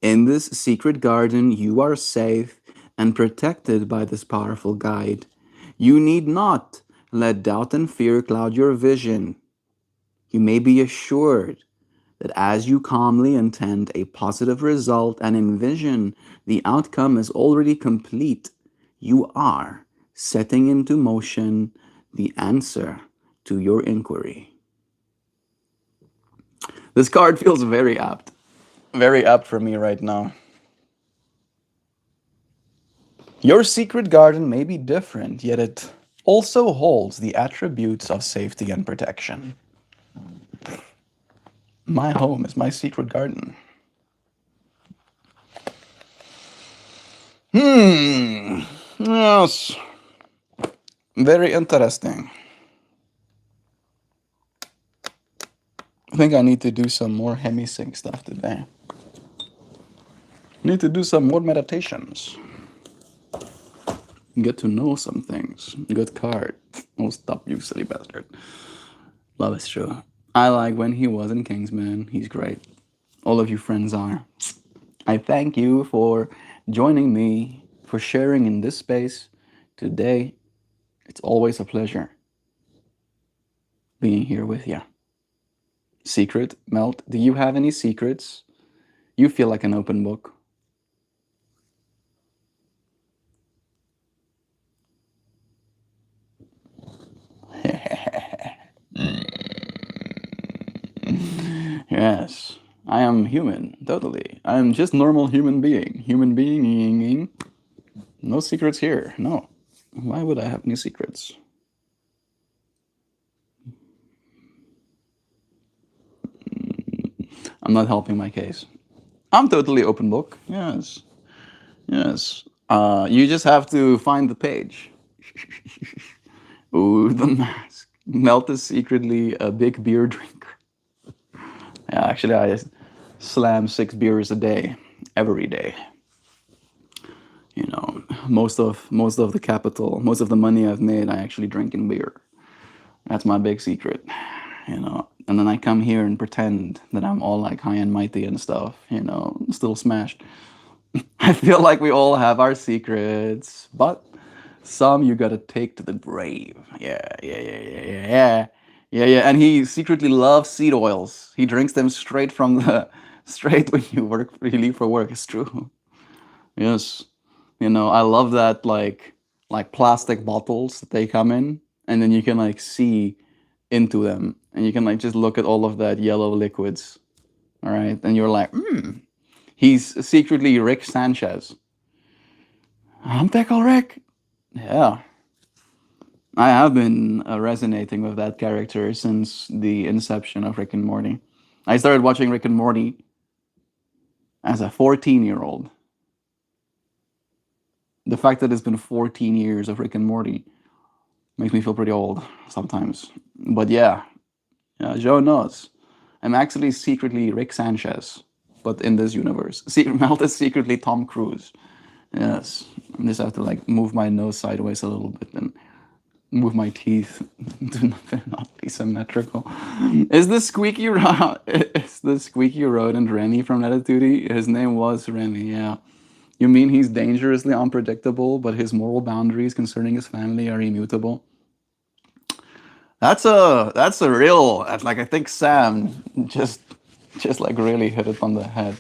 Speaker 1: In this secret garden, you are safe and protected by this powerful guide. You need not let doubt and fear cloud your vision. You may be assured that as you calmly intend a positive result and envision the outcome is already complete, you are setting into motion the answer to your inquiry. This card feels very apt. Very apt for me right now. Your secret garden may be different, yet it also holds the attributes of safety and protection. My home is my secret garden. Yes. Very interesting. I think I need to do some more hemisync stuff today. Need to do some more meditations. Get to know some things. Good card. Oh, stop, you silly bastard. Love is true. I like when he was in Kingsman. He's great. All of you friends are. I thank you for joining me, for sharing in this space today. It's always a pleasure being here with you. Secret, Melt, do you have any secrets? You feel like an open book. Yes, I am human, totally. I am just normal human being. Human being. No secrets here, no. Why would I have any secrets? I'm not helping my case. I'm totally open book. Yes. Yes. You just have to find the page. Ooh, the mask. Melt is secretly a big beer drinker. Yeah, actually, I slam 6 beers a day, every day. You know, most of the capital, most of the money I've made, I actually drink in beer. That's my big secret. You know, and then I come here and pretend that I'm all like high and mighty and stuff. You know, still smashed. I feel like we all have our secrets, but some you gotta take to the grave. Yeah. And he secretly loves seed oils. He drinks them straight from the straight when you leave for work. It's true. Yes. You know, I love that like plastic bottles that they come in, and then you can like see into them, and you can like just look at all of that yellow liquids. All right, and you're like, he's secretly Rick Sanchez. I'm Pickle Rick. Yeah. I have been resonating with that character since the inception of Rick and Morty. I started watching Rick and Morty as a 14-year-old. The fact that it's been 14 years of Rick and Morty makes me feel pretty old sometimes. But yeah, Joe knows. I'm actually secretly Rick Sanchez, but in this universe. Melt is secretly Tom Cruise. Yes. I just have to like move my nose sideways a little bit and move my teeth to not be symmetrical. Is the squeaky rodent Rennie from Ratatouille? His name was Rennie, yeah. You mean he's dangerously unpredictable, but his moral boundaries concerning his family are immutable? That's a real like I think Sam just like really hit it on the head.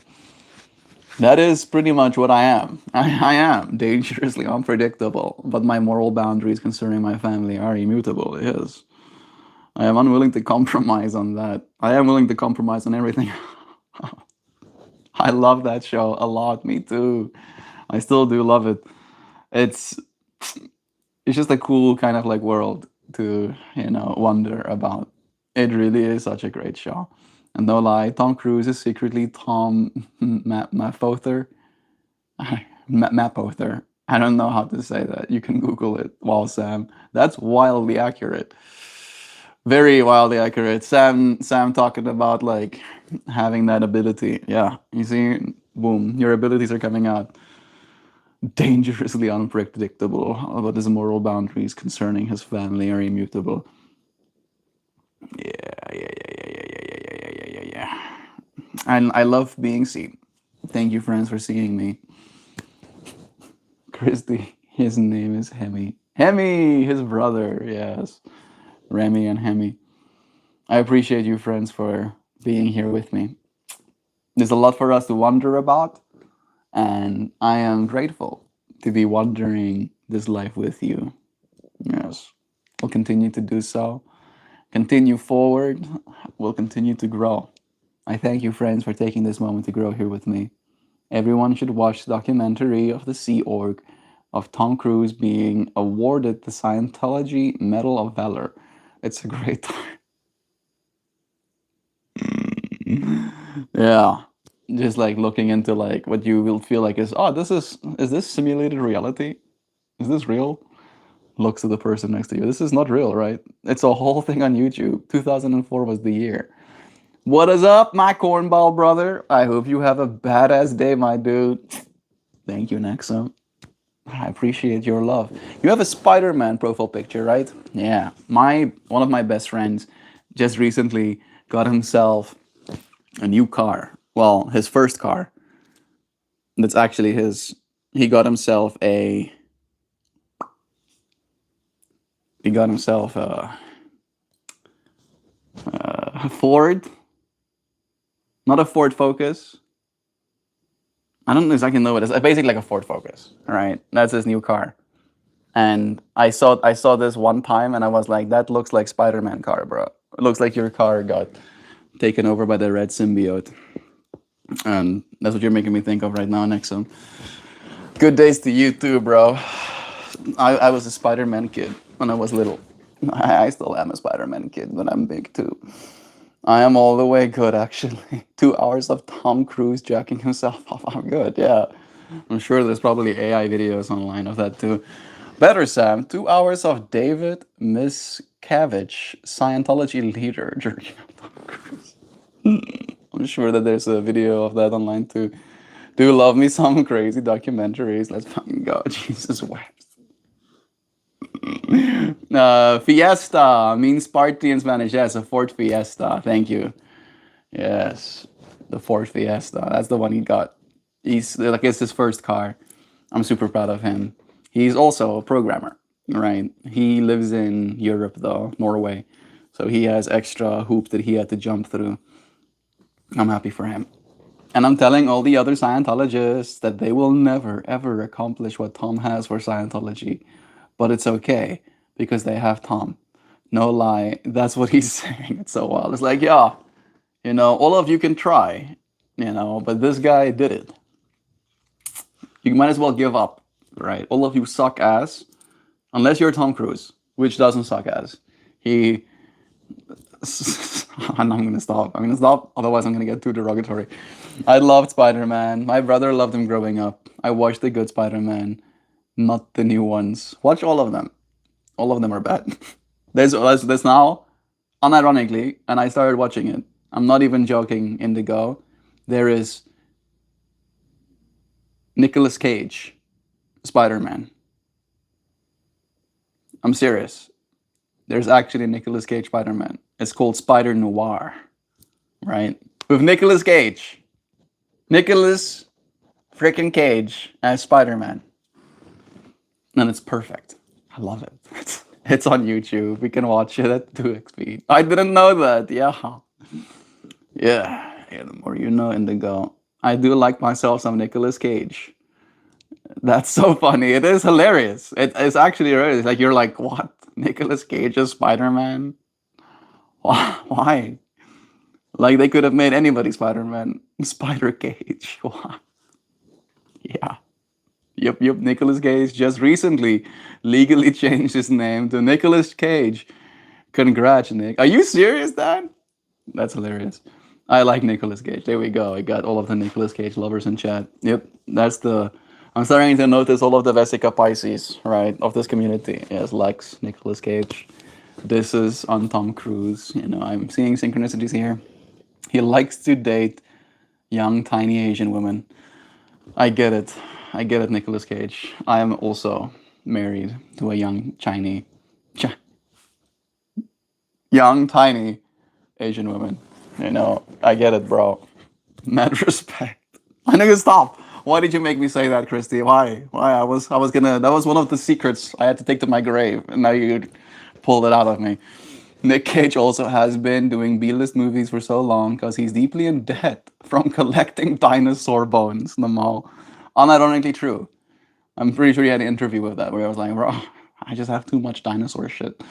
Speaker 1: That is pretty much what I am. I am dangerously unpredictable, but my moral boundaries concerning my family are immutable. Yes. I am unwilling to compromise on that. I am willing to compromise on everything. I love that show a lot. Me too. I still do love it. It's it's just a cool kind of like world to, wonder about. It really is such a great show. And no lie, Tom Cruise is secretly Tom Mapother. Mapother. I don't know how to say that. You can Google it. Wow, Sam. That's wildly accurate. Very wildly accurate. Sam talking about like having that ability. Yeah. You see, boom, your abilities are coming out. Dangerously unpredictable, but his moral boundaries concerning his family are immutable. Yeah, yeah, yeah, yeah, yeah, yeah, yeah, yeah, yeah, yeah, yeah. And I love being seen. Thank you, friends, for seeing me. Christy, his name is Hemi. Hemi, his brother, yes. Remy and Hemi. I appreciate you, friends, for being here with me. There's a lot for us to wonder about, and I am grateful to be wondering this life with you. Yes. We'll continue to do so. Continue forward. We'll continue to grow. I thank you, friends, for taking this moment to grow here with me. Everyone should watch the documentary of the Sea Org of Tom Cruise being awarded the Scientology Medal of Valor. It's a great time. Yeah. Just like looking into like what you will feel like is, oh, is this simulated reality? Is this real? Looks at the person next to you. This is not real, right? It's a whole thing on YouTube. 2004 was the year. What is up, my cornball brother? I hope you have a badass day, my dude. Thank you, Nexum. I appreciate your love. You have a Spider-Man profile picture, right? Yeah. My one of my best friends just recently got himself a new car. Well, his first car. That's actually his. He got himself a. He got himself a Ford, not a Ford Focus. I don't exactly know what it is. Basically, like a Ford Focus. All right, that's his new car. And I saw this one time, and I was like, that looks like Spider-Man car, bro. It looks like your car got taken over by the red symbiote. And that's what you're making me think of right now, Nexum. Good days to you too, bro. I was a Spider-Man kid when I was little. I still am a Spider-Man kid, but I'm big too. I am all the way good, actually. 2 hours of Tom Cruise jacking himself off. I'm good, yeah. I'm sure there's probably AI videos online of that too. Better, Sam. 2 hours of David Miscavige, Scientology leader, jerking off Tom Cruise. I'm sure that there's a video of that online too. Do you love me some crazy documentaries? Let's fucking go. Jesus wept. Fiesta means party in Spanish. Yes, a Ford Fiesta. Thank you. Yes, the Ford Fiesta. That's the one he got. He's like it's his first car. I'm super proud of him. He's also a programmer, right? He lives in Europe though, Norway. So he has extra hoops that he had to jump through. I'm happy for him. And I'm telling all the other Scientologists that they will never, ever accomplish what Tom has for Scientology. But it's okay because they have Tom. No lie, that's what he's saying. It's so wild. It's like, yeah, all of you can try, but this guy did it. You might as well give up, right? All of you suck ass, unless you're Tom Cruise, which doesn't suck ass. He. I'm gonna stop. I'm gonna stop. Otherwise, I'm gonna get too derogatory. I loved Spider-Man. My brother loved him growing up. I watched the good Spider-Man, not the new ones. Watch all of them. All of them are bad. There's now, unironically, and I started watching it. I'm not even joking, Indigo. There is Nicolas Cage, Spider-Man. I'm serious. There's actually Nicolas Cage Spider-Man. It's called Spider Noir, right? With Nicolas Cage. Nicolas freaking Cage as Spider-Man. And it's perfect. I love it. It's on YouTube. We can watch it at 2x speed. I didn't know that. Yeah. Yeah. The more you know, Indigo. I do like myself some Nicolas Cage. That's so funny. It is hilarious. It's actually hilarious. Like you're like, what? Nicolas Cage as Spider-Man? Why? Like they could have made anybody Spider-Man. Spider Cage. Why? Yeah. Yep. Nicolas Cage just recently legally changed his name to Nicolas Cage. Congrats, Nick. Are you serious, Dan? That's hilarious. I like Nicolas Cage. There we go. I got all of the Nicolas Cage lovers in chat. Yep, that's the. I'm starting to notice all of the Vesica Pisces, right, of this community. Yes, Lex, Nicolas Cage. This is on Tom Cruise. You know, I'm seeing synchronicities here. He likes to date young, tiny Asian women. I get it. I get it, Nicolas Cage. I am also married to a young, young, tiny Asian woman. You know, I get it, bro. Mad respect. I know you stop. Why did you make me say that, Christy? Why? Why? I was gonna. That was one of the secrets I had to take to my grave, and now you pulled it out of me. Nick Cage also has been doing B-list movies for so long because he's deeply in debt from collecting dinosaur bones in the mall. Unironically true. I'm pretty sure he had an interview with that where I was like, bro, I just have too much dinosaur shit.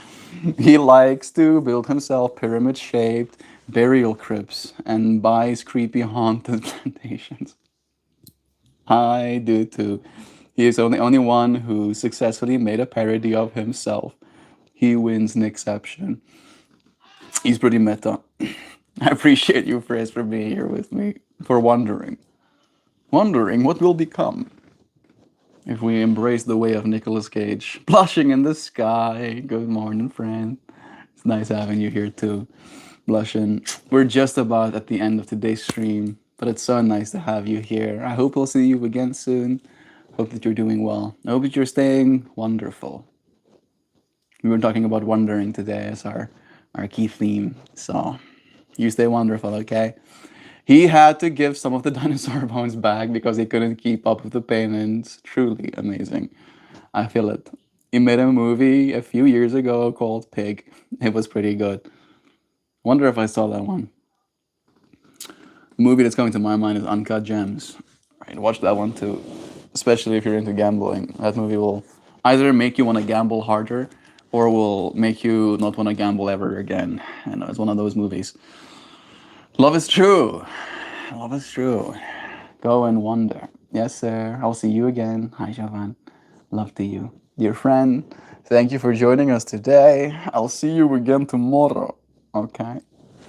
Speaker 1: He likes to build himself pyramid shaped burial crypts and buys creepy haunted plantations. I do too. He is the only one who successfully made a parody of himself. He wins Nickception. He's pretty meta. I appreciate you, Frizz, for being here with me, for wondering. Wondering what will become if we embrace the way of Nicolas Cage. Blushing in the sky. Good morning, friend. It's nice having you here too. Blushing. We're just about at the end of today's stream, but it's so nice to have you here. I hope we'll see you again soon. Hope that you're doing well. I hope that you're staying wonderful. We were talking about wondering today as our key theme. So you stay wonderful, okay? He had to give some of the dinosaur bones back because he couldn't keep up with the payments. Truly amazing. I feel it. He made a movie a few years ago called Pig. It was pretty good. Wonder if I saw that one. The movie that's coming to my mind is Uncut Gems. Right, watch that one too. Especially if you're into gambling. That movie will either make you want to gamble harder or will make you not want to gamble ever again. I know it's one of those movies. Love is true. Love is true. Go and wonder. Yes, sir. I'll see you again. Hi, Javan. Love to you. Dear friend, thank you for joining us today. I'll see you again tomorrow. Okay?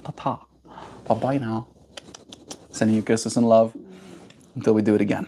Speaker 1: Ta-ta. Bye-bye now. Sending you kisses and love until we do it again.